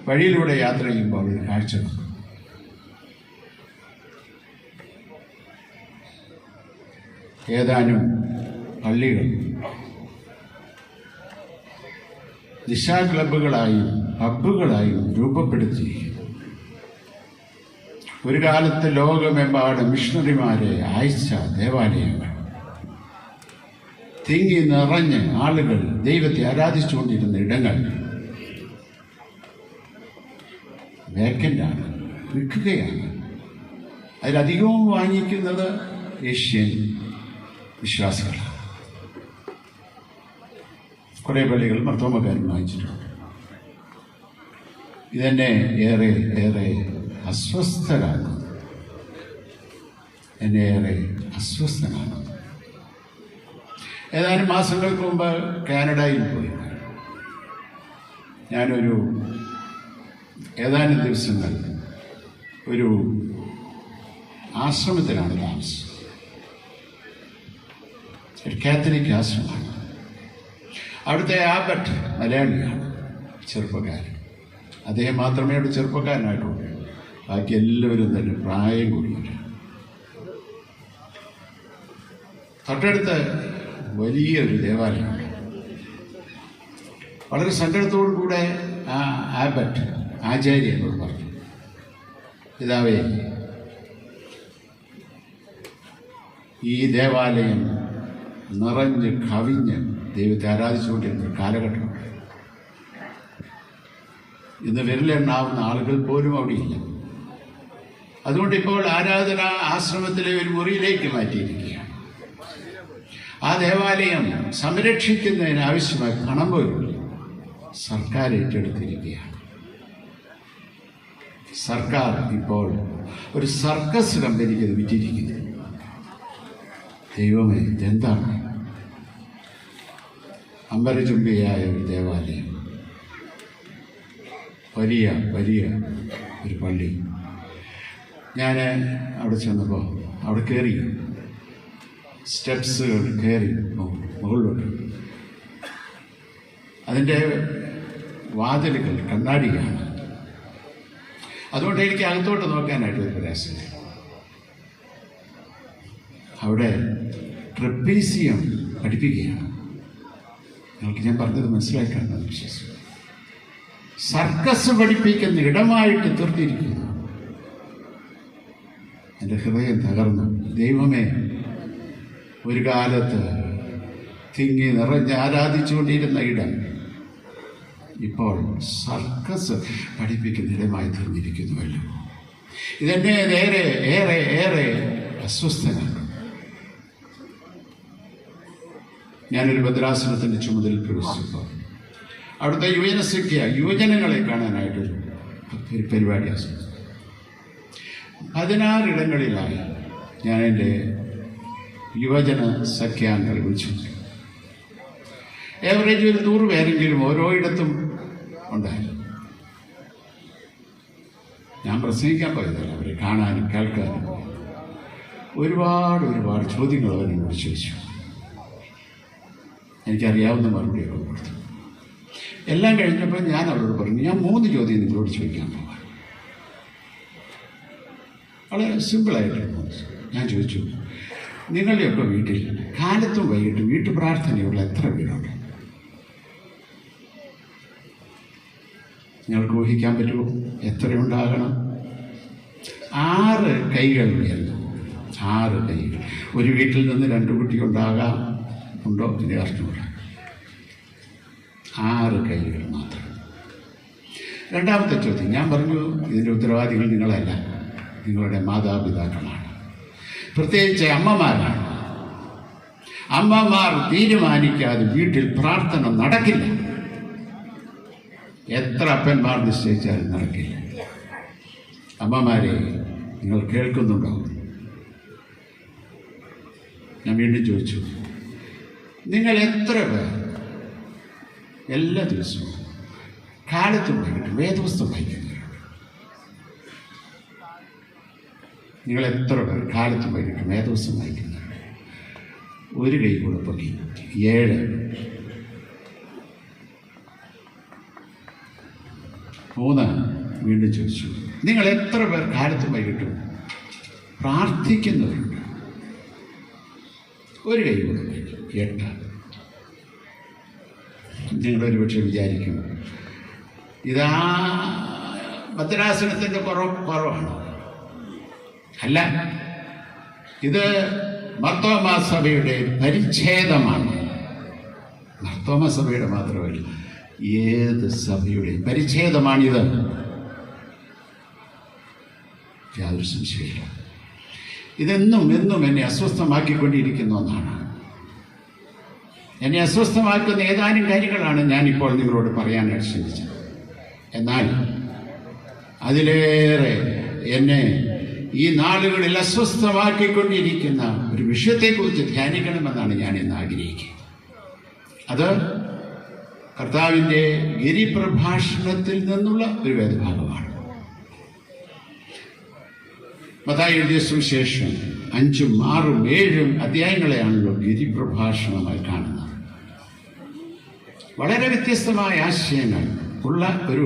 വഴിയിലൂടെ യാത്ര ചെയ്യുമ്പോൾ ഒരു കാഴ്ച കണ്ടു. ഏതാനും പള്ളികൾ നിശാ ക്ലബ്ബുകളായും പബ്ബുകളായും രൂപപ്പെടുത്തിയിരിക്കുന്നു. ഒരു കാലത്ത് ലോകമെമ്പാടും മിഷണറിമാരെ അയച്ച ദേവാലയങ്ങൾ, തിങ്ങി നിറഞ്ഞ് ആളുകൾ ദൈവത്തെ ആരാധിച്ചുകൊണ്ടിരുന്ന ഇടങ്ങൾ വേക്കൻ്റാണ്, വിൽക്കുകയാണ്. അതിലധികവും വാങ്ങിക്കുന്നത് ഏഷ്യൻ വിശ്വാസികളാണ്. കുറേ പള്ളികൾ മർത്തോമക്കാരും വാങ്ങിച്ചിട്ടുണ്ട്. ഇതെന്നെ ഏറെ ഏറെ അസ്വസ്ഥരാകുന്നു, എന്നെ ഏറെ അസ്വസ്ഥനാണ്. ഏതാനും മാസങ്ങൾക്ക് മുമ്പ് കാനഡയിൽ പോയി. ഞാനൊരു ഏതാനും ദിവസങ്ങൾ ഒരു ആശ്രമത്തിലാണ് താമസം. ഒരു കാത്തലിക് ആശ്രമമാണ്. അവിടുത്തെ ആബട്ട് മലയാളിയാണ്, ചെറുപ്പക്കാരൻ. അദ്ദേഹം മാത്രമേ അവിടെ ചെറുപ്പക്കാരനായിട്ടുള്ളൂ. ബാക്കി എല്ലാവരും തന്നെ പ്രായം കൂടിയവരാണ്. തൊട്ടടുത്ത് വലിയൊരു ദേവാലയമുണ്ട്. വളരെ സങ്കടത്തോടു കൂടെ ആ ആബട്ട് ആചാര്യനോട് പറഞ്ഞു, പിതാവേ, ഈ ദേവാലയം നിറഞ്ഞ് കവിഞ്ഞ് ദൈവത്തെ ആരാധിച്ചുകൊണ്ടിരുന്ന കാലഘട്ടമുണ്ട്. ഇന്ന് വിരലെണ്ണാവുന്ന ആളുകൾ പോലും അവിടെയില്ല. അതുകൊണ്ട് ഇപ്പോൾ ആരാധന ആശ്രമത്തിലെ ഒരു മുറിയിലേക്ക് മാറ്റിയിരിക്കുകയാണ്. ആ ദേവാലയം സംരക്ഷിക്കുന്നതിന് ആവശ്യമായ പണം പോലും സർക്കാർ ഏറ്റെടുത്തിരിക്കുകയാണ്. സർക്കാർ ഇപ്പോൾ ഒരു സർക്കസ് കമ്പനിക്ക് വിറ്റിരിക്കുന്നു. ദൈവമേ, ഇതെന്താണ്? അമ്പരചുംബിയായ ഒരു ദേവാലയം, വലിയ വലിയ ഒരു പള്ളി. ഞാൻ അവിടെ ചെന്നപ്പോൾ അവിടെ കയറി, സ്റ്റെപ്സുകൾ കയറി മുകളിലോട്ട്. അതിൻ്റെ വാതിലുകൾ കണ്ണാടിയാണ്. അതുകൊണ്ട് എനിക്ക് അകത്തോട്ട് നോക്കാനായിട്ട് ഒരു പ്രയാസമില്ല. അവിടെ ട്രപ്പീസിയം പഠിപ്പിക്കുകയാണ്. നിങ്ങൾക്ക് ഞാൻ പറഞ്ഞത് മനസ്സിലാക്കാമെന്ന് വിശ്വസിക്കുന്നു. സർക്കസ് പഠിപ്പിക്കുന്ന ഇടമായിട്ട് തീർത്തിരിക്കുന്നു. എൻ്റെ ഹൃദയം തകർന്നു. ദൈവമേ, ഒരു കാലത്ത് തിങ്ങി നിറഞ്ഞ് ആരാധിച്ചുകൊണ്ടിരുന്ന ഇടം ഇപ്പോൾ സർക്കസ് പഠിപ്പിക്കുന്ന ഇടമായി തീർന്നിരിക്കുന്നുവല്ലോ. ഇതെന്നെ ഏറെ ഏറെ ഏറെ അസ്വസ്ഥനാണ്. ഞാനൊരു ഭദ്രാസനത്തിൻ്റെ ചുമതല പ്രവേശിച്ചപ്പോൾ അവിടുത്തെ യുവജനങ്ങളെ കാണാനായിട്ടൊരു പരിപാടി ആസ്വദിച്ചു. 16 ഇടങ്ങളിലായി ഞാൻ എൻ്റെ യുവജന സഖ്യാംഗങ്ങൾ വിളിച്ചു. ഏവറേജ് ഒരു 100 പേരെങ്കിലും ഓരോ ഇടത്തും ഉണ്ടായിരുന്നു. ഞാൻ പ്രസംഗിക്കാൻ പോയതല്ല, അവരെ കാണാനും കേൾക്കാനും. ഒരുപാട് ചോദ്യങ്ങൾ അവരെന്നോട് ചോദിച്ചു. എനിക്കറിയാവുന്ന മറുപടിയൊക്കെ കൊടുത്തു. എല്ലാം കഴിഞ്ഞപ്പോൾ ഞാൻ അവരോട് പറഞ്ഞു, ഞാൻ 3 ചോദ്യം നിങ്ങളോട് ചോദിക്കാൻ പോകാം. വളരെ സിമ്പിളായിട്ട് ഞാൻ ചോദിച്ചു, നിങ്ങളുടെയൊക്കെ വീട്ടിൽ കാലത്തും വൈകിട്ടും വീട്ടു പ്രാർത്ഥനയുള്ള എത്ര വീടുണ്ട്? നിങ്ങൾക്ക് ഊഹിക്കാൻ പറ്റുമോ എത്രയുണ്ടാകണം? 6 കൈകൾ ഉയർന്നു. 6 കൈകൾ. ഒരു വീട്ടിൽ നിന്ന് 2 കുട്ടി ഉണ്ടാകാം, ഉണ്ടോ എന്ന് അറിഞ്ഞൂടാ. 6 കൈകൾ മാത്രം. രണ്ടാമത്തെ ചോദ്യം ഞാൻ പറഞ്ഞു, ഇതിൻ്റെ ഉത്തരവാദികൾ നിങ്ങളല്ല, നിങ്ങളുടെ മാതാപിതാക്കളാണ്, പ്രത്യേകിച്ച് അമ്മമാരാണ്. അമ്മമാർ തീരുമാനിക്കാതെ വീട്ടിൽ പ്രാർത്ഥന നടക്കില്ല. എത്ര അപ്പന്മാർ നിശ്ചയിച്ചാലും നടക്കില്ല. അമ്മമാരെ, നിങ്ങൾ കേൾക്കുന്നുണ്ടോ? ഞാൻ വീണ്ടും ചോദിച്ചു, നിങ്ങൾ എത്ര പേർ എല്ലാ ദിവസവും കാലത്തും വൈകിട്ടും വേദപുസ്തകം വായിക്കുന്നവരുണ്ട്? നിങ്ങൾ എത്ര പേർ കാലത്തും വൈകിട്ടും വേദപുസ്തകം വായിക്കുന്നവരുണ്ട്? ഒരു കൈ കൂടെ പൊക്കി. 7. 3 വീണ്ടും ചോദിച്ചു, നിങ്ങൾ എത്ര പേർ കാലത്തും വൈകിട്ടും പ്രാർത്ഥിക്കുന്നവരുണ്ട്? ഒരു കൈ കൊടുക്കും. 8. നിങ്ങളൊരു പക്ഷെ വിചാരിക്കും ഇതാ ഭദ്രാസനത്തിൻ്റെ കുറവാണ്. അല്ല, ഇത് മർത്തോമാ സഭയുടെ പരിച്ഛേദമാണ്. മർത്തോമാ സഭയുടെ മാത്രമല്ല, ഏത് സഭയുടെയും പരിച്ഛേദമാണിത്. യാതൊരു സംശയമില്ല. ഇതെന്നും എന്നെ അസ്വസ്ഥമാക്കിക്കൊണ്ടിരിക്കുന്ന ഒന്നാണ്. എന്നെ അസ്വസ്ഥമാക്കുന്ന ഏതാനും കാര്യങ്ങളാണ് ഞാനിപ്പോൾ നിങ്ങളോട് പറയാനായിട്ട് ശ്രമിച്ചത്. എന്നാൽ അതിലേറെ എന്നെ ഈ നാളുകളിൽ അസ്വസ്ഥമാക്കിക്കൊണ്ടിരിക്കുന്ന ഒരു വിഷയത്തെക്കുറിച്ച് ധ്യാനിക്കണമെന്നാണ് ഞാൻ ഇന്ന് ആഗ്രഹിക്കുന്നത്. അത് കർത്താവിൻ്റെ ഗിരിപ്രഭാഷണത്തിൽ നിന്നുള്ള ഒരു വേദഭാഗമാണ്. മത്തായി എഴുതിയ സുവിശേഷം 5, 6, 7 അധ്യായങ്ങളെയാണല്ലോ ഗിരിപ്രഭാഷണമായി കാണുന്നത്. വളരെ വ്യത്യസ്തമായ ആശയങ്ങൾ ഉള്ള ഒരു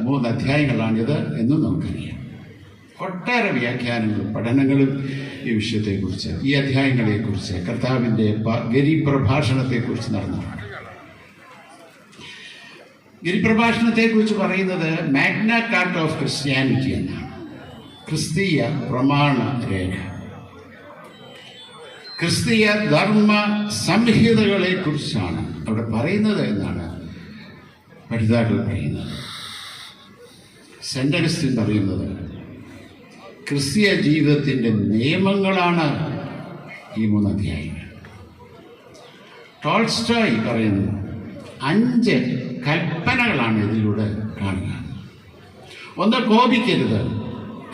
3 അധ്യായങ്ങളാണിത് എന്നും നമുക്കറിയാം. ഒട്ടേറെ വ്യാഖ്യാനങ്ങളും പഠനങ്ങളും ഈ വിഷയത്തെക്കുറിച്ച്, ഈ അധ്യായങ്ങളെക്കുറിച്ച്, കർത്താവിൻ്റെ ഗിരിപ്രഭാഷണത്തെക്കുറിച്ച് നടന്നിട്ടുണ്ട്. ഗിരിപ്രഭാഷണത്തെക്കുറിച്ച് പറയുന്നത് മാഗ്ന കാർട്ട ഓഫ് ക്രിസ്ത്യാനിറ്റി എന്നാണ്. ക്രിസ്തീയ പ്രമാണ രേഖ, ക്രിസ്തീയ ധർമ്മ സംഹിതകളെ കുറിച്ചാണ് അവിടെ പറയുന്നത് എന്നാണ് പഠിതാക്കൾ പറയുന്നത്. സെന്റ് അഗസ്റ്റിൻ പറയുന്നത് ക്രിസ്തീയ ജീവിതത്തിൻ്റെ നിയമങ്ങളാണ് ഈ 3 അധ്യായങ്ങൾ. ടോൾസ്റ്റോയ് പറയുന്നു 5 കൽപ്പനകളാണ് ഇതിലൂടെ കാണുക. 1, കോപിക്കരുത്.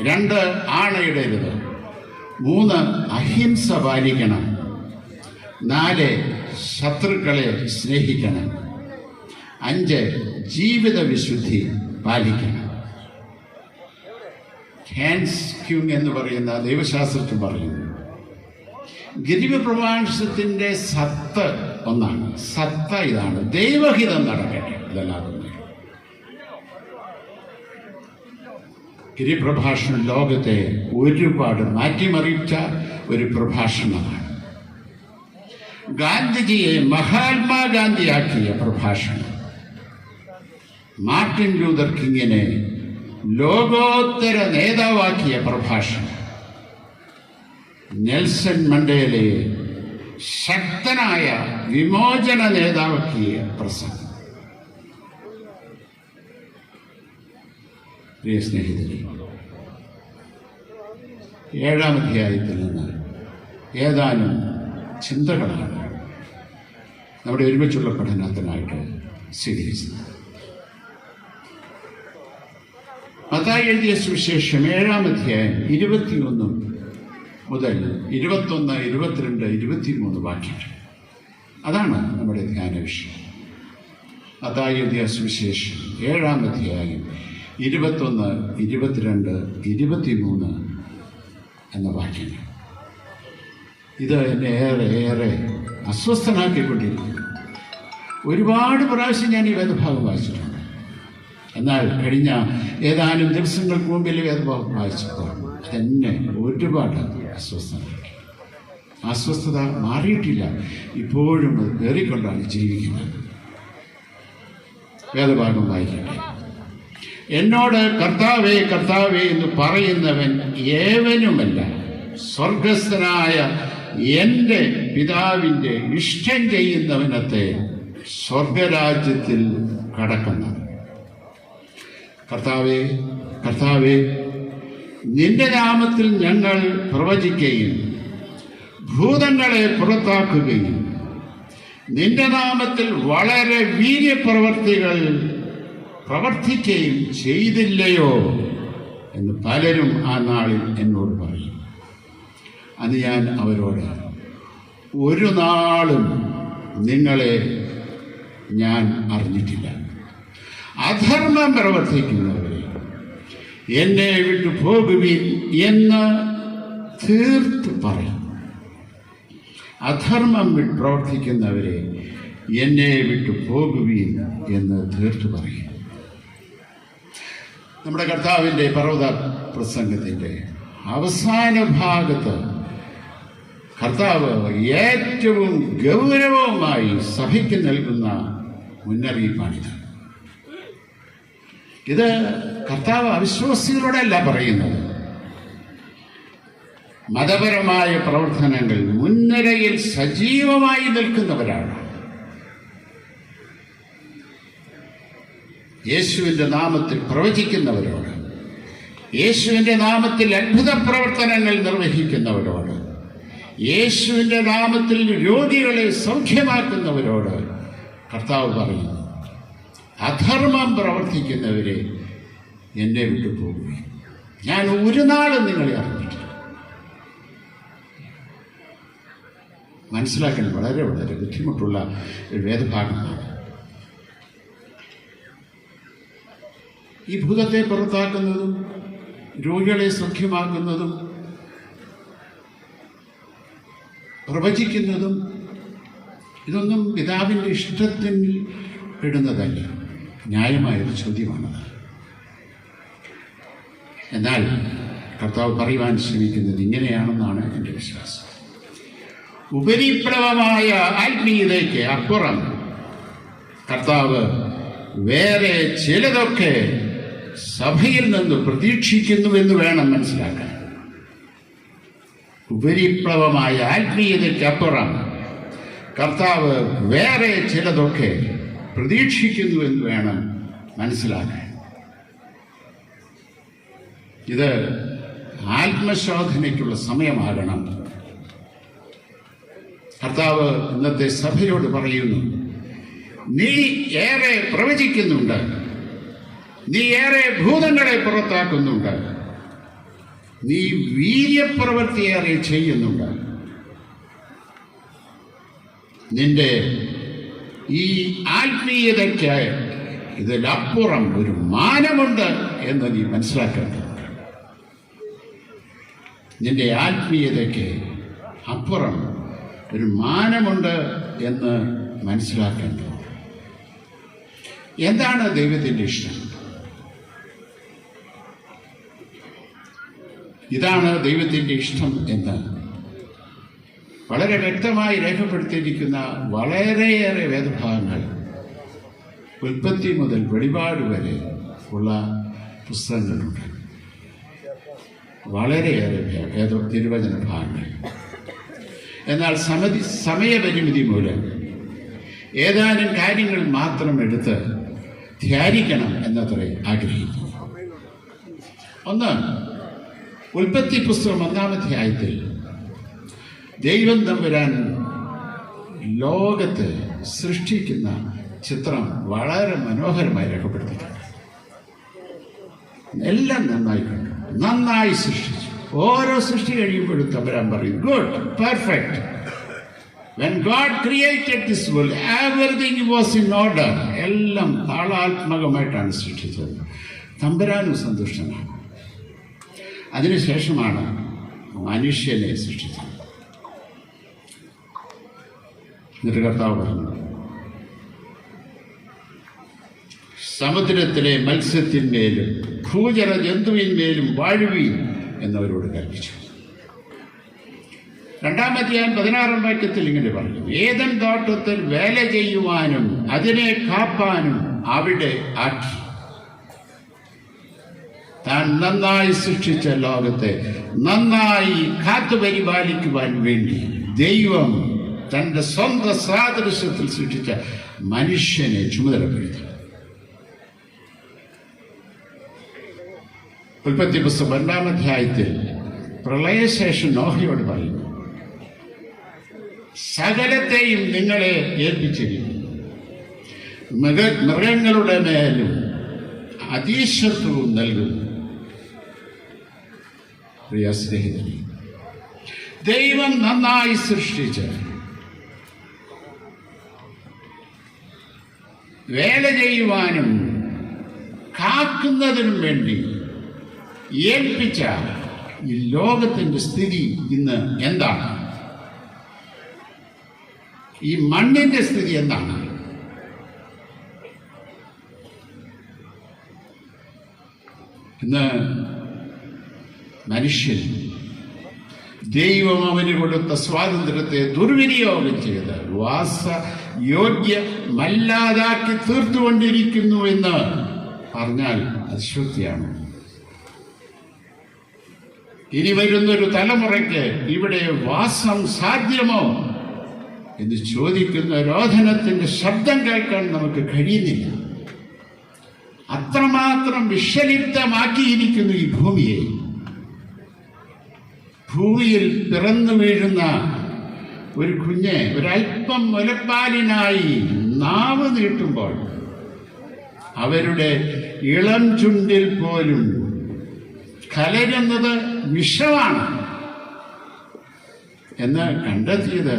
2, ആണയിടരുത്. 3, അഹിംസ പാലിക്കണം. 4, ശത്രുക്കളെ സ്നേഹിക്കണം. 5, ജീവിത വിശുദ്ധി പാലിക്കണം. ഹാൻസ് ക്യൂങ് എന്ന് പറയുന്ന ദൈവശാസ്ത്രജ്ഞൻ പറയുന്നു ഗിരിപ്രഭാഷണത്തിൻ്റെ സത്ത് ഒന്നാണ്. സത്ത ഇതാണ്: ദൈവഹിതം നടക്കട്ടെ. ഇതല്ലാതെ ഗിരിപ്രഭാഷണം ലോകത്തെ ഒരുപാട് മാറ്റിമറിച്ച ഒരു പ്രഭാഷണമാണ്. ഗാന്ധിജിയെ മഹാത്മാഗാന്ധിയാക്കിയ പ്രഭാഷണം, മാർട്ടിൻ ലൂതർ കിങ്ങിനെ ലോകോത്തര നേതാവാക്കിയ പ്രഭാഷണം, നെൽസൺ മണ്ടേലയെ ശക്തനായ വിമോചന നേതാവാക്കിയ പ്രസംഗം. പ്രിയ സ്നേഹിതരെ, 7-ാം അധ്യായത്തിൽ നിന്ന് ഏതാനും ചിന്തകളാണ് നമ്മുടെ ഒരുമിച്ചുള്ള പഠനത്തിനായിട്ട് സ്വീകരിച്ചത്. മത്തായി എഴുതിയ സുവിശേഷം 7-ാം അധ്യായം 21 മുതൽ 21, 22, 23 വാക്യങ്ങൾ. അതാണ് നമ്മുടെ ധ്യാന വിഷയം. മത്തായി എഴുതിയ സുവിശേഷം 7-ാം അധ്യായം 21, 22, 23 എന്ന വാക്യങ്ങൾ. ഇത് എന്നെ ഏറെ അസ്വസ്ഥനാക്കിക്കൊണ്ടിരിക്കുന്നു. ഒരുപാട് പ്രാവശ്യം ഞാൻ ഈ വേദഭാഗം വായിച്ചിട്ടുണ്ട്. എന്നാൽ കഴിഞ്ഞ ഏതാനും ദിവസങ്ങൾക്ക് മുമ്പിൽ വേദഭാഗം വായിച്ചപ്പോൾ അതെന്നെ ഒരുപാട് അസ്വസ്ഥനാക്കി. അസ്വസ്ഥത മാറിയിട്ടില്ല, ഇപ്പോഴും അത് കയറിക്കൊണ്ടാണ് ജീവിക്കുന്നത്. വേദഭാഗം വായിക്കട്ടെ. എന്നോട് കർത്താവേ കർത്താവേ എന്ന് പറയുന്നവൻ ഏവനുമല്ല, സ്വർഗസ്ഥനായ എൻ്റെ പിതാവിൻ്റെ ഇഷ്ടം ചെയ്യുന്നവനത്തെ സ്വർഗരാജ്യത്തിൽ കടക്കുന്നത്. കർത്താവേ കർത്താവേ, നിന്റെ നാമത്തിൽ ഞങ്ങൾ പ്രവചിക്കുകയും ഭൂതങ്ങളെ പുറത്താക്കുകയും നിന്റെ നാമത്തിൽ വളരെ വീര്യപ്രവർത്തികൾ പ്രവർത്തിക്കുകയും ചെയ്തില്ലയോ എന്ന് പലരും ആ നാളിൽ എന്നോട് പറയും. അത് ഞാൻ അവരോട്, ഒരു നാളും നിങ്ങളെ ഞാൻ അറിഞ്ഞിട്ടില്ല. അധർമ്മം പ്രവർത്തിക്കുന്നവരെ എന്നെ വിട്ടു പോകുവിൻ എന്ന് തീർത്ത് പറയും. അധർമ്മം പ്രവർത്തിക്കുന്നവരെ എന്നെ വിട്ടു പോകുവിൻ എന്ന് തീർത്തു പറയും. നമ്മുടെ കർത്താവിൻ്റെ പർവ്വത പ്രസംഗത്തിൻ്റെ അവസാന ഭാഗത്ത് കർത്താവ് ഏറ്റവും ഗൗരവമായി സഭയ്ക്ക് നൽകുന്ന മുന്നറിയിപ്പാണിത്. ഇത് കർത്താവ് അവിശ്വാസികളോടല്ല പറയുന്നത്. മതപരമായ പ്രവർത്തനങ്ങൾ മുൻനിരയിൽ സജീവമായി നിൽക്കുന്നവരാണ്. യേശുവിൻ്റെ നാമത്തിൽ പ്രവചിക്കുന്നവരോട്, യേശുവിൻ്റെ നാമത്തിൽ അത്ഭുത പ്രവർത്തനങ്ങൾ നിർവഹിക്കുന്നവരോട്, യേശുവിൻ്റെ നാമത്തിൽ രോഗികളെ സൗഖ്യമാക്കുന്നവരോട് കർത്താവ് പറയുന്നു, അധർമ്മം പ്രവർത്തിക്കുന്നവരെ എന്നെ വിട്ടു പോകുകയും ഞാൻ ഒരു നാളും നിങ്ങളെ അറിഞ്ഞിട്ടില്ല. മനസ്സിലാക്കണം, വളരെ വളരെ ബുദ്ധിമുട്ടുള്ള ഒരു വേദഭാഗമാണ്. ഈ ഭൂതത്തെ പുറത്താക്കുന്നതും രോഗികളെ സൗഖ്യമാക്കുന്നതും പ്രവചിക്കുന്നതും ഇതൊന്നും പിതാവിൻ്റെ ഇഷ്ടത്തിൽ പെടുന്നതല്ല. ന്യായമായൊരു ചോദ്യമാണത്. എന്നാൽ കർത്താവ് പറയുവാൻ ശ്രമിക്കുന്നത് ഇങ്ങനെയാണെന്നാണ് എൻ്റെ വിശ്വാസം. ഉപരിപ്ലവമായ ആത്മീയതയ്ക്ക് അപ്പുറം കർത്താവ് വേറെ ചിലതൊക്കെ സഭയിൽ നിന്ന് പ്രതീക്ഷിക്കുന്നുവെന്ന് വേണം മനസ്സിലാക്കാൻ. ഉപരിപ്ലവമായ ആത്മീയതയ്ക്കപ്പുറം കർത്താവ് വേറെ ചിലതൊക്കെ പ്രതീക്ഷിക്കുന്നുവെന്ന് വേണം മനസ്സിലാക്കാൻ. ഇത് ആത്മശോധനയ്ക്കുള്ള സമയമാകണം. കർത്താവ് ഇന്നത്തെ സഭയോട് പറയുന്നു, നീ ഏറെ പ്രവചിക്കുന്നുണ്ട്, നീ ഏറെ ഭൂതങ്ങളെ പുറത്താക്കുന്നുണ്ട്, നീ വീര്യപ്രവൃത്തിയേറെ ചെയ്യുന്നുണ്ട്. നിന്റെ ഈ ആത്മീയതയ്ക്ക് ഇതിലപ്പുറം ഒരു മാനമുണ്ട് എന്ന് നീ മനസ്സിലാക്കേണ്ടതുണ്ട്. നിന്റെ ആത്മീയതയ്ക്ക് അപ്പുറം ഒരു മാനമുണ്ട് എന്ന് മനസ്സിലാക്കേണ്ടത്. എന്താണ് ദൈവത്തിൻ്റെ ഇഷ്ടം? ഇതാണ് ദൈവത്തിൻ്റെ ഇഷ്ടം എന്ന് വളരെ വ്യക്തമായി രേഖപ്പെടുത്തിയിരിക്കുന്ന വളരെയേറെ വേദഭാഗങ്ങൾ ഉൽപ്പത്തി മുതൽ വെളിപാട് വരെ ഉള്ള പുസ്തകങ്ങളുണ്ട്. വളരെയേറെ തിരുവചന ഭാഗങ്ങൾ. എന്നാൽ സമയപരിമിതി മൂലം ഏതാനും കാര്യങ്ങൾ മാത്രം എടുത്ത് ധ്യാനിക്കണം എന്നത്രേ ആഗ്രഹിക്കുന്നു. ഒന്ന്, ഉൽപ്പത്തി പുസ്തകം 1-ാം അധ്യായത്തിൽ ദൈവം തമ്പുരാൻ ലോകത്തെ സൃഷ്ടിക്കുന്ന ചിത്രം വളരെ മനോഹരമായി രേഖപ്പെടുത്തിയിട്ടുണ്ട്. എല്ലാം നന്നായി കണ്ടു, നന്നായി സൃഷ്ടിച്ചു. ഓരോ സൃഷ്ടി കഴിയുമ്പോഴും തമ്പുരാൻ പറയും, good, perfect. When God created this world, everything was in order. എല്ലാം താളാത്മകമായിട്ടാണ് സൃഷ്ടിച്ചത്. തമ്പുരാനും സന്തുഷ്ടനാണ്. അതിനുശേഷമാണ് മനുഷ്യനെ സൃഷ്ടിച്ചത്. എന്നിട്ട് കർത്താവ് പറഞ്ഞു, സമുദ്രത്തിലെ മത്സ്യത്തിന്മേലും ഭൂചര ജന്തുവിന്മേലും വാഴുവീൻ എന്നവരോട് കൽപ്പിച്ചു. 2-ാം അധ്യായം 16-ാം വാക്യത്തിൽ ഇങ്ങനെ പറഞ്ഞു, ഏദൻ തോട്ടത്തിൽ വേല ചെയ്യുവാനും അതിനെ കാപ്പാനും അവിടെ ആക്കി. താൻ നന്നായി സൃഷ്ടിച്ച ലോകത്തെ നന്നായി കാത്തുപരിപാലിക്കുവാൻ വേണ്ടി ദൈവം തൻ്റെ സ്വന്തം സാദൃശ്യത്തിൽ സൃഷ്ടിച്ച മനുഷ്യനെ ചുമതലപ്പെടുത്തി. ഉൽപ്പത്തി പുസ്തകം 2-ാം അധ്യായത്തിൽ പ്രളയശേഷം നോഹയോട് പറയുന്നു, സകലത്തെയും നിങ്ങളെ ഏൽപ്പിച്ചിരിക്കുന്നു, മൃഗങ്ങളുടെ മേലും അതീശത്വവും നൽകുന്നു. പ്രിയ സ്നേഹിതരെ, ദൈവം നന്നായി സൃഷ്ടിച്ച് വേല ചെയ്യുവാനും കാക്കുന്നതിനും വേണ്ടി ഏൽപ്പിച്ച ഈ ലോകത്തിൻ്റെ സ്ഥിതി ഇന്ന് എന്താണ്? ഈ മണ്ണിൻ്റെ സ്ഥിതി എന്താണ്? ഇന്ന് മനുഷ്യൻ ദൈവം അവന് കൊടുത്ത സ്വാതന്ത്ര്യത്തെ ദുർവിനിയോഗം ചെയ്ത് വാസയോഗ്യമല്ലാതാക്കി തീർത്തുകൊണ്ടിരിക്കുന്നു എന്ന് പറഞ്ഞാൽ അശുദ്ധിയാണ്. ഇനി വരുന്നൊരു തലമുറയ്ക്ക് ഇവിടെ വാസം സാധ്യമോ എന്ന് ചോദിക്കുന്ന രോദനത്തിന്റെ ശബ്ദം കേൾക്കാൻ നമുക്ക് കഴിയുന്നില്ല. അത്രമാത്രം വിഷലിപ്തമാക്കിയിരിക്കുന്നു ഈ ഭൂമിയെ. ഭൂമിയിൽ പിറന്നു വീഴുന്ന ഒരു കുഞ്ഞ് ഒരൽപ്പം മുലപ്പാലിനായി നാവ് നീട്ടുമ്പോൾ അവരുടെ ഇളം ചുണ്ടിൽ പോലും കലരുന്നത് വിഷമാണ് എന്ന് കണ്ടെത്തിയത്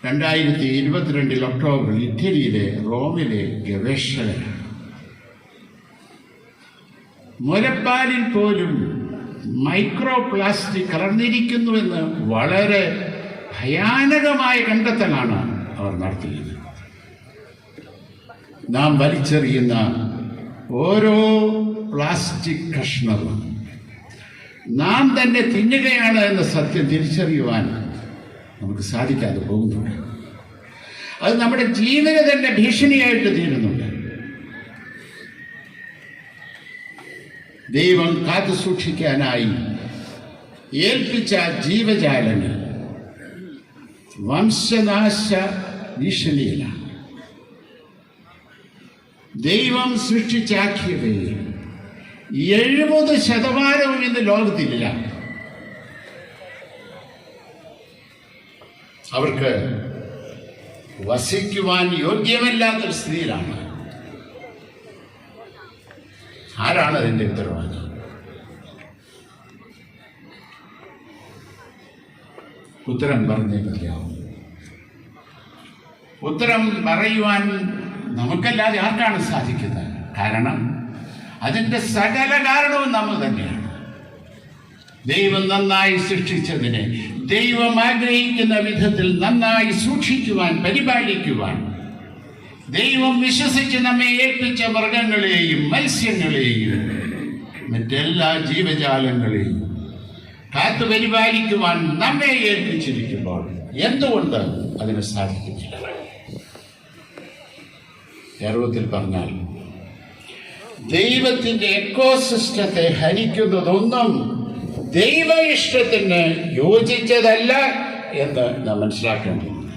2022 ഒക്ടോബറിൽ ഇറ്റലിയിലെ റോമിലെ ഗവേഷകരാണ്. മുലപ്പാലിൽ പോലും മൈക്രോ പ്ലാസ്റ്റിക് കലർന്നിരിക്കുന്നുവെന്ന് വളരെ ഭയാനകമായ കണ്ടെത്തലാണ് അവർ നടത്തിയത്. നാം വലിച്ചെറിയുന്ന ഓരോ പ്ലാസ്റ്റിക് കഷ്ണവും നാം തന്നെ തിന്നുകയാണ് എന്ന സത്യം തിരിച്ചറിയുവാൻ നമുക്ക് സാധിക്കാതെ പോകുന്നുണ്ട്. അത് നമ്മുടെ ജീവന് തന്നെ ഭീഷണിയായിട്ട് തീരുന്നുണ്ട്. ദൈവം കാത്തു സൂക്ഷിക്കാനായി ഏൽപ്പിച്ച ജീവജാലങ്ങൾ വംശനാശ ഭീഷണിയിലാണ്. ദൈവം സൃഷ്ടിച്ചാക്കിയവയിൽ 70% ഇന്ന് ലോകത്തിലില്ല. അവർക്ക് വസിക്കുവാൻ യോഗ്യമല്ലാത്തൊരു സ്ഥിതിയിലാണ്. ആരാണ് അതിൻ്റെ ഉത്തരവാദി? ഉത്തരം പറഞ്ഞേ മതിയാവും. ഉത്തരം പറയുവാൻ നമുക്കല്ലാതെ ആർക്കാണ് സാധിക്കുന്നത്? കാരണം അതിൻ്റെ സകല കാരണവും നമ്മൾ തന്നെയാണ്. ദൈവം നന്നായി സൃഷ്ടിച്ചതിനെ ദൈവം ആഗ്രഹിക്കുന്ന വിധത്തിൽ നന്നായി സൂക്ഷിക്കുവാൻ, പരിപാലിക്കുവാൻ ദൈവം വിശ്വസിച്ച് നമ്മെ ഏൽപ്പിച്ച മൃഗങ്ങളെയും മത്സ്യങ്ങളെയും മറ്റെല്ലാ ജീവജാലങ്ങളെയും കാത്തു പരിപാലിക്കുവാൻ നമ്മെ ഏൽപ്പിച്ചിരിക്കുമ്പോൾ എന്തുകൊണ്ട് അതിന് സാധിക്കുന്നില്ല? ഗർവത്തിൽ പറഞ്ഞാൽ ദൈവത്തിൻ്റെ എക്കോസിസ്റ്റത്തെ ഹനിക്കുന്നതൊന്നും ദൈവ ഇഷ്ടത്തിന് യോജിച്ചതല്ല എന്ന് നാം മനസ്സിലാക്കേണ്ടതുണ്ട്.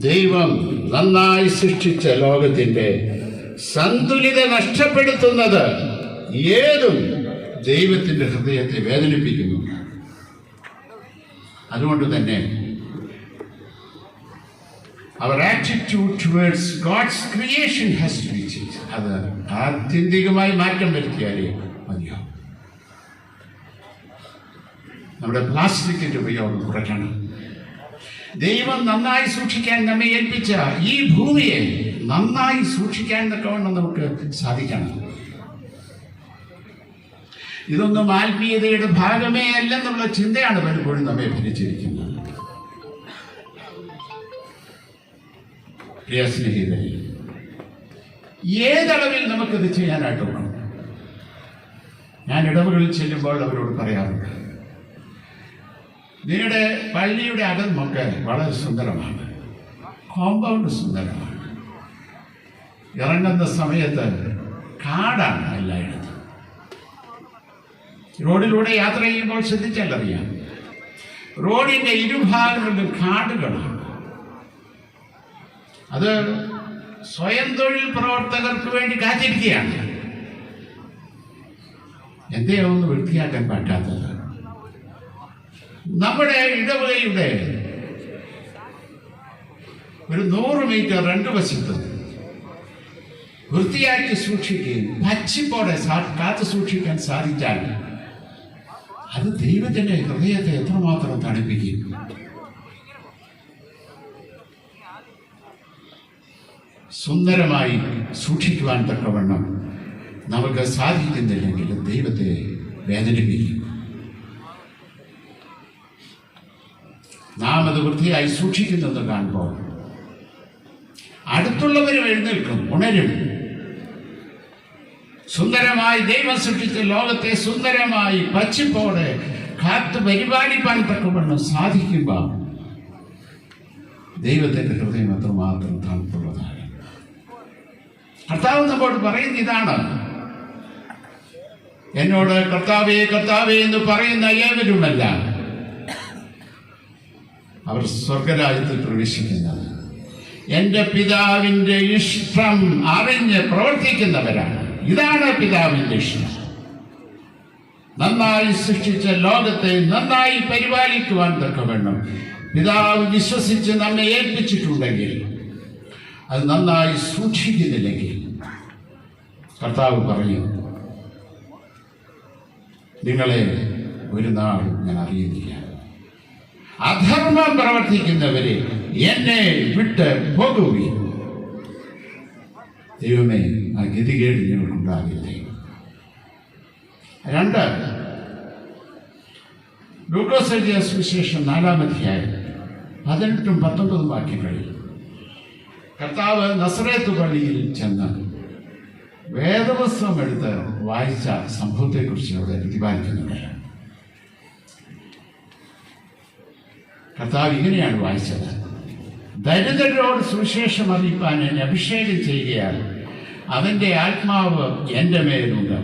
ദൈവം നന്നായി സൃഷ്ടിച്ച ലോകത്തിൻ്റെ സന്തുലിത നഷ്ടപ്പെടുത്തുന്നത് ഏതും ദൈവത്തിൻ്റെ ഹൃദയത്തെ വേദനിപ്പിക്കുന്നു. അതുകൊണ്ട് തന്നെ our attitude towards God's creation has to be changed. അത് ആത്യന്തികമായി മാറ്റം വരുത്തിയാലേ മതിയാവും. നമ്മുടെ പ്ലാസ്റ്റിക്കിന്റെ ഉപയോഗം കുറയ്ക്കണം. ദൈവം നന്നായി സൂക്ഷിക്കാൻ നമ്മെ ഏൽപ്പിച്ച ഈ ഭൂമിയെ നന്നായി സൂക്ഷിക്കാൻ തക്കവണ്ണം നമുക്ക് സാധിക്കണം. ഇതൊന്നും ആത്മീയതയുടെ ഭാഗമേ അല്ലെന്നുള്ള ചിന്തയാണ് പലപ്പോഴും നമ്മെ ഭരിച്ചിരിക്കുന്നത്. പ്രിയ സ്നേഹിതരെ, ഏതളവിൽ നമുക്കിത് ചെയ്യാനായിട്ടുള്ളൂ? ഞാൻ ഇടവുകളിൽ ചെല്ലുമ്പോൾ അവരോട് പറയാറുണ്ട്, നിങ്ങളുടെ പള്ളിയുടെ അകമൊക്കെ വളരെ സുന്ദരമാണ്, കോമ്പൗണ്ട് സുന്ദരമാണ്. ഇറങ്ങുന്ന സമയത്ത് കാടാണ് എല്ലായിടത്തും. റോഡിലൂടെ യാത്ര ചെയ്യുമ്പോൾ ശ്രദ്ധിച്ചാലറിയാം, റോഡിന്റെ ഇരുഭാഗങ്ങളിലും കാടുകളാണ്. അത് സ്വയം തൊഴിൽ പ്രവർത്തകർക്ക് വേണ്ടി കാത്തിരിക്കുകയാണ്. എന്തേ ഒന്ന് വൃത്തിയാക്കാൻ പറ്റാത്തത്? നമ്മുടെ ഇടവകയുടെ ഒരു 100 മീറ്റർ 2 വശത്ത് വൃത്തിയാക്കി സൂക്ഷിക്കുകയും പച്ചിപ്പോടെ കാത്തു സൂക്ഷിക്കാൻ സാധിച്ചാൽ അത് ദൈവത്തിന്റെ ഹൃദയത്തെ എത്രമാത്രം തണുപ്പിക്കും. സുന്ദരമായി സൂക്ഷിക്കുവാൻ തക്കവണ്ണം നമുക്ക് സാധിക്കുന്നില്ലെങ്കിൽ ദൈവത്തെ വേദനിപ്പിക്കും. നാം അത് വൃത്തിയായി സൂക്ഷിക്കുന്നത് കാണുമ്പോൾ അടുത്തുള്ളവരും എഴുന്നേൽക്കും, ഉണരും. സുന്ദരമായി ദൈവം സൃഷ്ടിച്ച ലോകത്തെ സുന്ദരമായി പച്ചിപ്പോടെ കാത്തു പരിപാലിപ്പാൻ തക്കവണ്ണം സാധിക്കുമ്പോൾ ദൈവത്തിൻ്റെ ഹൃദയം അത്രമാത്രം തണുപ്പുള്ളതാണ്. കർത്താവ് നമ്മോട് പറയുന്ന ഇതാണ്, എന്നോട് കർത്താവേ കർത്താവേ എന്ന് പറയുന്ന ഏവരുമല്ല അവർ സ്വർഗരാജ്യത്തിൽ പ്രവേശിക്കുന്നത് എൻ്റെ പിതാവിൻ്റെ ഇഷ്ടം അറിഞ്ഞ് പ്രവർത്തിക്കുന്നവരാണ്. ഇതാണ് പിതാവിൻ്റെ ഇഷ്ടം. നന്നായി സൃഷ്ടിച്ച ലോകത്തെ നന്നായി പരിപാലിക്കുവാൻ തക്കവണ്ണം പിതാവ് വിശ്വസിച്ച് നമ്മെ ഏൽപ്പിച്ചിട്ടുണ്ടെങ്കിൽ, അത് നന്നായി സൂക്ഷിക്കുന്നില്ലെങ്കിൽ കർത്താവ് പറയും, നിങ്ങളെ ഒരു നാൾ ഞാൻ അറിയുന്നില്ല. അധർമ്മം പ്രവർത്തിക്കുന്നവരെ എന്നെ വിട്ട് പോകുകയും. ദൈവമേ, ആ ഗതികേട് ഞങ്ങൾക്കുണ്ടാകില്ലേ. 2 ലൂക്കോസ് എഴുതിയ സുവിശേഷം 4-ാം അധ്യായം 18-ഉം 19-ഉം വാക്യങ്ങളിൽ കർത്താവ് നസറേത്ത് പള്ളിയിൽ ചെന്ന് വേദപുസ്തകം എടുത്ത് വായിച്ച സംഭവത്തെക്കുറിച്ച് അവിടെ പ്രതിപാദിക്കുന്നുണ്ട്. കർത്താവ് ഇങ്ങനെയാണ് വായിച്ചത്: ദരിദ്രരോട് സുവിശേഷം അറിയിപ്പാൻ എന്നെ അഭിഷേകം ചെയ്യുകയാൽ അവൻ്റെ ആത്മാവ് എൻ്റെ മേലുണ്ട്.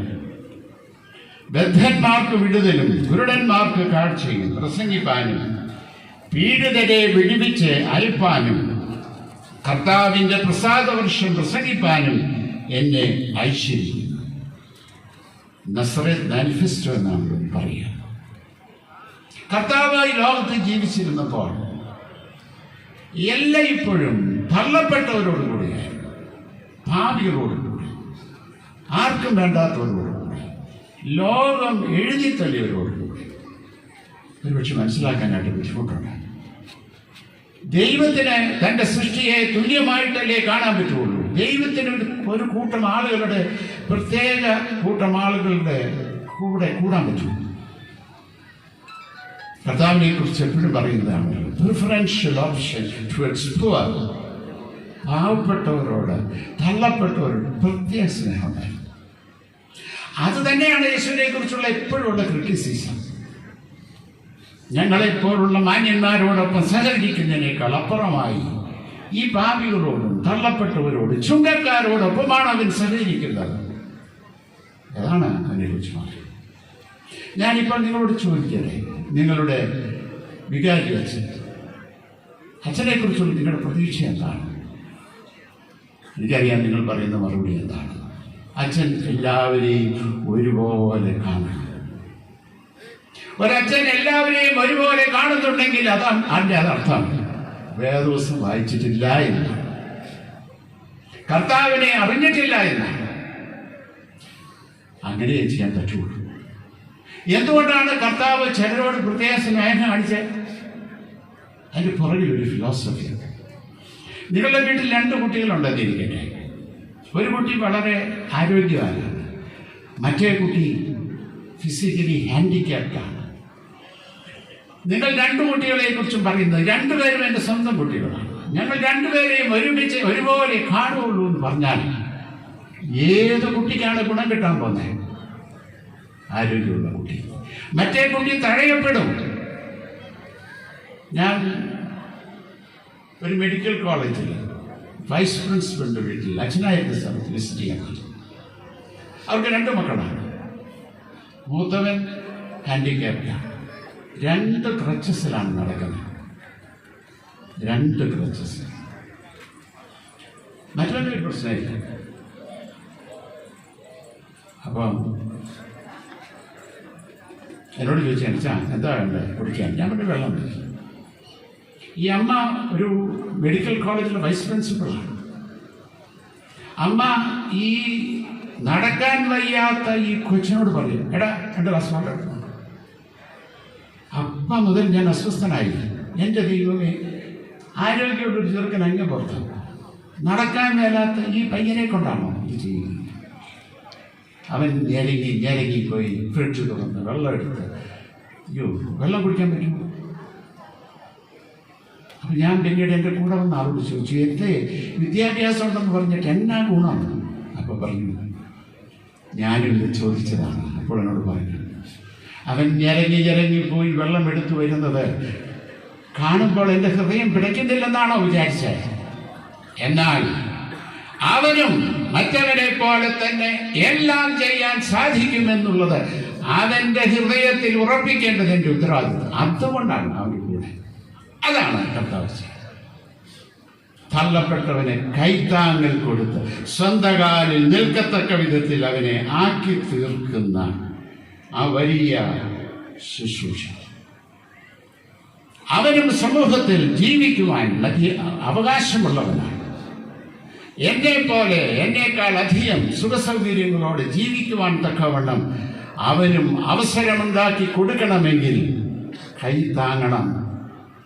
ബദ്ധന്മാർക്ക് വിടുതലും കുരുടന്മാർക്ക് കാഴ്ചയും പ്രസംഗിപ്പാനും പീഡിതരെ വിടുവിച്ച് അയപ്പാനും കർത്താവിൻ്റെ പ്രസാദവർഷം പ്രസംഗിപ്പാനും എന്നെ അയച്ചിരിക്കുന്നു. നസറേത്ത് മാനിഫെസ്റ്റോ എന്നാണ് പറയുക. കർത്താവായി ലോകത്ത് ജീവിച്ചിരുന്നപ്പോൾ എല്ലായ്പ്പോഴും തള്ളപ്പെട്ടവരോടുകൂടിയായിരുന്നു, പാപികളോടുകൂടി, ആർക്കും വേണ്ടാത്തവരോടുകൂടി, ലോകം എഴുതിത്തള്ളിയവരോടുകൂടി. ഒരുപക്ഷെ മനസ്സിലാക്കാനായിട്ട് ബുദ്ധിമുട്ടുണ്ട്. ദൈവത്തിന് തൻ്റെ സൃഷ്ടിയെ തുല്യമായിട്ടല്ലേ കാണാൻ പറ്റുള്ളൂ. ദൈവത്തിന് ഒരു കൂട്ടം ആളുകളുടെ, പ്രത്യേക കൂട്ടം ആളുകളുടെ കൂടെ കൂടാൻ പറ്റുള്ളൂ. കർത്താവിനെ കുറിച്ച് എപ്പോഴും പറയുന്നതാണ് പ്രിഫറൻഷ്യൽ ഓപ്ഷൻ ടുവേർഡ്സ് പുവർ. പാവപ്പെട്ടവരോട്, തള്ളപ്പെട്ടവരോട് പ്രത്യേക സ്നേഹമുണ്ടായിരുന്നു. അത് തന്നെയാണ് യേശുവിനെ കുറിച്ചുള്ള എപ്പോഴുള്ള ക്രിറ്റിസിസം. ഞങ്ങളെപ്പോലുള്ള മാന്യന്മാരോടൊപ്പം സഹകരിക്കുന്നതിനേക്കാൾ അപ്പുറമായി ഈ പാപികളോടും തള്ളപ്പെട്ടവരോടും ചുങ്കക്കാരോടൊപ്പമാണ് അവൻ സഹകരിക്കുന്നത്. അതാണ് അതിനെക്കുറിച്ച് പറയുന്നത്. ഞാനിപ്പോൾ നിങ്ങളോട് ചോദിക്കട്ടെ, നിങ്ങളുടെ വികാരി അച്ഛനെ കുറിച്ചുള്ള നിങ്ങളുടെ പ്രതീക്ഷ എന്താണ്? എനിക്കറിയാം നിങ്ങൾ പറയുന്ന മറുപടി എന്താണ്. അച്ഛൻ എല്ലാവരെയും ഒരുപോലെ കാണണം. ഒരച്ഛൻ എല്ലാവരെയും ഒരുപോലെ കാണുന്നുണ്ടെങ്കിൽ അതർത്ഥം വേദവസ്തു വായിച്ചിട്ടില്ല എന്നാണ്, കർത്താവിനെ അറിഞ്ഞിട്ടില്ല എന്നാണ്. അങ്ങനെ ചെയ്യാൻ പറ്റുള്ളൂ. എന്തുകൊണ്ടാണ് കർത്താവ് ചിലരോട് പ്രത്യേക സ്നേഹം കാണിച്ചത്? അതിൻ്റെ പുറകിൽ ഒരു ഫിലോസഫി ഉണ്ട്. നിങ്ങളുടെ വീട്ടിൽ 2 കുട്ടികളുണ്ടെന്നിരിക്കട്ടെ. ഒരു കുട്ടി വളരെ ആരോഗ്യവാനാണ്, മറ്റേ കുട്ടി ഫിസിക്കലി ഹാൻഡിക്യാപ്റ്റാണ്. നിങ്ങൾ 2 കുട്ടികളെ കുറിച്ചും പറയുന്നത് 2 പേരും എൻ്റെ സ്വന്തം കുട്ടികളാണ്. ഞങ്ങൾ 2 പേരെയും ഒരുമിച്ച് ഒരുപോലെ കാണുകയുള്ളൂ എന്ന് പറഞ്ഞാൽ ഏത് കുട്ടിക്കാണ് ഗുണം കിട്ടാൻ പോകുന്നത്? ആരോഗ്യമുള്ള കുട്ടി. മറ്റേ കുട്ടി തഴയപ്പെടും. ഞാൻ ഒരു മെഡിക്കൽ കോളേജിൽ വൈസ് പ്രിൻസിപ്പലിൻ്റെ വീട്ടിൽ അച്ഛനായിരുന്ന സ്ഥലത്ത് വിസിറ്റ് ചെയ്യാൻ പറ്റും. അവർക്ക് 2 മക്കളാണ്. മൂത്തവൻ ഹാൻഡിക്യാപ്റ്റാണ്. 2 ക്രച്ചസിലാണ് നടക്കുന്നത്. 2 ക്രച്ചസ്. മറ്റൊരു പ്രശ്നമില്ല. അപ്പം എന്നോട് ചോദിച്ചാൽ എന്താ വേണ്ടത് കുടിക്കാൻ? ഞാൻ വേണ്ടി വെള്ളം കുടിക്കും. ഈ അമ്മ ഒരു മെഡിക്കൽ കോളേജിലെ വൈസ് പ്രിൻസിപ്പളാണ്. അമ്മ ഈ നടക്കാൻ വയ്യാത്ത ഈ കൊച്ചിനോട് പറയും, എടാ 2 ഗ്ലാസ് വെള്ളം എടുക്കണം. അപ്പം മുതൽ ഞാൻ അസ്വസ്ഥനായി. എൻ്റെ ദൈവമേ, ആരോഗ്യമുള്ളൊരു ചെറുക്കൻ അങ്ങ് പുറത്ത് നടക്കാൻ മേലാത്ത ഈ പയ്യനെ കൊണ്ടാണോ ഇത് ചെയ്യുന്നത്? അവൻ ഞെരങ്ങി പോയി ഫ്രിഡ്ജ് തുറന്ന് വെള്ളം എടുത്ത്, അയ്യോ വെള്ളം കുടിക്കാൻ പറ്റുമോ? അപ്പം ഞാൻ പിന്നീട് എൻ്റെ കൂടെ വന്ന് ആളോട് ചോദിച്ചു, എന്തേ വിദ്യാഭ്യാസം ഉണ്ടെന്ന് പറഞ്ഞിട്ട് എന്നാ ഗുണം? അപ്പം പറഞ്ഞു, ഞാനും ഇത് ചോദിച്ചതാണ്. അപ്പോൾ എന്നോട് പറഞ്ഞു, അവൻ ഞരങ്ങി പോയി വെള്ളം എടുത്തു വരുന്നത് കാണുമ്പോൾ എൻ്റെ ഹൃദയം പിടയ്ക്കുന്നില്ലെന്നാണോ വിചാരിച്ചത്? എന്നാൽ അവനും മറ്റവനെ പോലെ തന്നെ എല്ലാം ചെയ്യാൻ സാധിക്കുമെന്നുള്ളത് അവൻ്റെ ഹൃദയത്തിൽ ഉറപ്പിക്കേണ്ടത് എൻ്റെ ഉത്തരവാദിത്വം. അതുകൊണ്ടാണ് അവന് കൂടെ. അതാണ് കർത്താവ് ചെയ്യുന്നത്. തള്ളപ്പെട്ടവനെ കൈത്താങ്ങൽ കൊടുത്ത് സ്വന്തം കാലിൽ നിൽക്കത്തക്ക വിധത്തിൽ അവനെ ആക്കി തീർക്കുന്ന ആ വലിയ ശുശ്രൂഷ. അവനും സമൂഹത്തിൽ ജീവിക്കുവാൻ അവകാശമുള്ളവനാണ്. എന്നേക്കാൾ അധികം സുഖസൗകര്യങ്ങളോട് ജീവിക്കുവാൻ തക്കവണ്ണം അവനും അവസരമുണ്ടാക്കി കൊടുക്കണമെങ്കിൽ കൈ താങ്ങണം.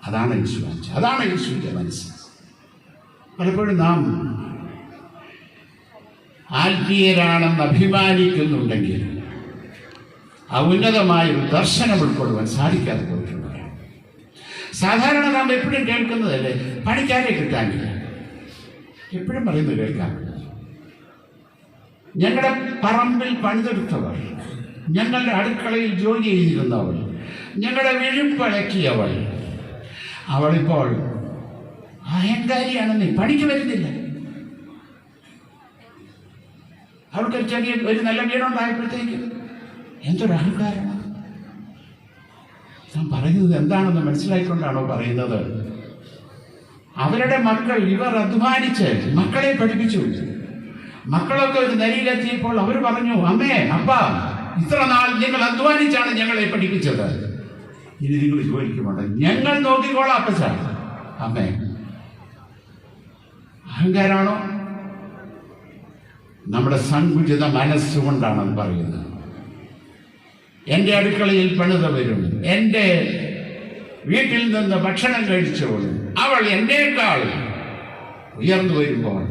അതാണ് യേശുവാഞ്ച, അതാണ് യേശുവിൻ്റെ മനസ്സ്. പലപ്പോഴും നാം ആത്മീയരാണെന്ന് അഭിമാനിക്കുന്നുണ്ടെങ്കിൽ ആ ഉന്നതമായൊരു ദർശനം ഉൾക്കൊള്ളുവാൻ സാധിക്കാതെ പോയിട്ടുണ്ട്. സാധാരണ നാം എപ്പോഴും കേൾക്കുന്നതല്ലേ, പണിക്കാരെ കിട്ടാനില്ല. എപ്പോഴും പറയുന്നത് കേൾക്കാം, ഞങ്ങളുടെ പറമ്പിൽ പണിതെടുത്തവൾ, ഞങ്ങളുടെ അടുക്കളയിൽ ജോലി ചെയ്തിരുന്നവൾ, ഞങ്ങളുടെ വിഴുപ്പഴക്കിയവൾ, അവളിപ്പോൾ അഹങ്കാരിയാണെന്നേ, പണിക്ക് വരുന്നില്ല. അവൾക്കൊരു ചെറിയ ഒരു നല്ല വീടുണ്ടായപ്പോഴത്തേക്കും എന്തൊരു അഹങ്കാരമാണ്. ഞാൻ പറയുന്നത് എന്താണെന്ന് മനസ്സിലായിക്കൊണ്ടാണോ പറയുന്നത്? അവരുടെ മക്കൾ ഇവർ അധ്വാനിച്ച് മക്കളെ പഠിപ്പിച്ചു. മക്കളൊക്കെ ഒരു നിലയിലെത്തിയപ്പോൾ അവർ പറഞ്ഞു, അമ്മേ അപ്പ, ഇത്ര നാൾ നിങ്ങൾ അധ്വാനിച്ചാണ് ഞങ്ങളെ പഠിപ്പിച്ചത്, ഇനി നിങ്ങൾ ജോലിക്ക് പോകണ്ട, ഞങ്ങൾ നോക്കിക്കോളാം അപ്പച്ച. അമ്മേ, അഹങ്കാരമാണോ? നമ്മുടെ സങ്കുചിത മനസ്സുകൊണ്ടാണ് അത് പറയുന്നത്. എൻ്റെ അടുക്കളയിൽ പണിതവരും എൻ്റെ വീട്ടിൽ നിന്ന് ഭക്ഷണം കഴിച്ചവളും അവൾ എന്നേക്കാൾ ഉയർന്നു വരുമ്പോൾ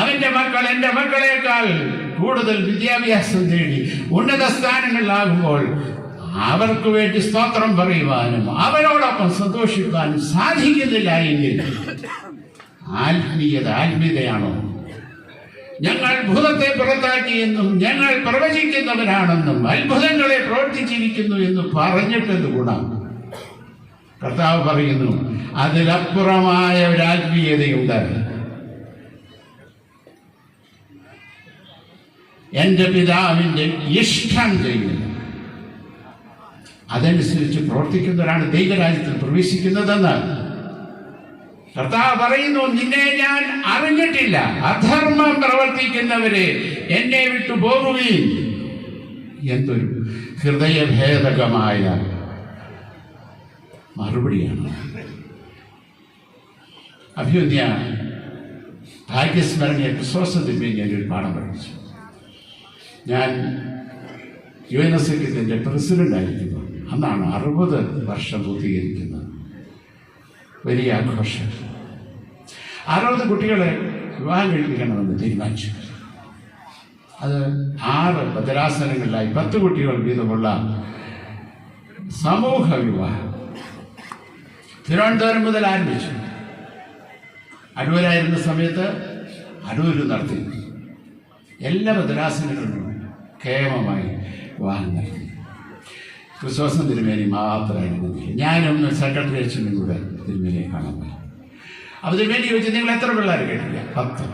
അവൻ്റെ മക്കൾ എൻ്റെ മക്കളേക്കാൾ കൂടുതൽ വിദ്യാഭ്യാസം നേടി ഉന്നത സ്ഥാനങ്ങളിലാകുമ്പോൾ അവർക്ക് വേണ്ടി സ്തോത്രം പറയുവാനും അവരോടൊപ്പം സന്തോഷിക്കാനും സാധിക്കുന്നില്ല എങ്കിൽ ആത്മീയതയാണോ? ഞങ്ങൾ ഭൂതത്തെ പുറത്താക്കിയെന്നും ഞങ്ങൾ പ്രവചിക്കുന്നവരാണെന്നും അത്ഭുതങ്ങളെ പ്രവർത്തിച്ചിരിക്കുന്നു എന്ന് പറഞ്ഞിട്ടെന്ത് ഗുണം? കർത്താവ് പറയുന്നു, അതിലപ്പുറമായ ഒരു ആത്മീയതയുണ്ട്. എൻ്റെ പിതാവിൻ്റെ ഇഷ്ടം ചെയ്യുന്നു, അതനുസരിച്ച് പ്രവർത്തിക്കുന്നവരാണ് ദൈവരാജ്യത്തിൽ പ്രവേശിക്കുന്നതെന്ന് കർത്താവ് പറയുന്നു. നിന്നെ ഞാൻ അറിഞ്ഞിട്ടില്ല, അധർമ്മം പ്രവർത്തിക്കുന്നവരെ എന്നെ വിട്ടു പോകുകയും. എന്തൊരു ഹൃദയഭേദകമായ മറുപടിയാണ്. അഭിമന്യ ഭാഗ്യസ്മരണീയ ക്രിസ്തോസത്തിന്മേൽ ഞാനൊരു പാഠം പഠിച്ചു. ഞാൻ UNSCൻ്റെ പ്രസിഡൻ്റായിരിക്കുന്നു. അന്നാണ് 60 വർഷം പൂർത്തീകരിക്കുന്നത്. വലിയ ആഘോഷം. 60 കുട്ടികളെ വിവാഹം കഴിപ്പിക്കണമെന്ന് തീരുമാനിച്ചു. അത് 6 ഭദ്രാസനങ്ങളിലായി 10 കുട്ടികൾ വീതമുള്ള സമൂഹ വിവാഹം തിരുവനന്തപുരം മുതൽ ആരംഭിച്ചു. അടൂരായിരുന്ന സമയത്ത് അടൂർ നടത്തി. എല്ലാ ഭദ്രാസനങ്ങളിലും കേമമായി വിവാഹം നടത്തി. ക്രിസ്തോസം തിരുമേനി മാത്രമായിരുന്നു. ഞാനും സെക്രട്ടറി അച്ഛനും കൂടെ തിരുമേനിയെ കാണാൻ പോയി. അപ്പോൾ തിരുമേനി ചോദിച്ചു, നിങ്ങൾ എത്ര പിള്ളേർ കേട്ടില്ല? 10.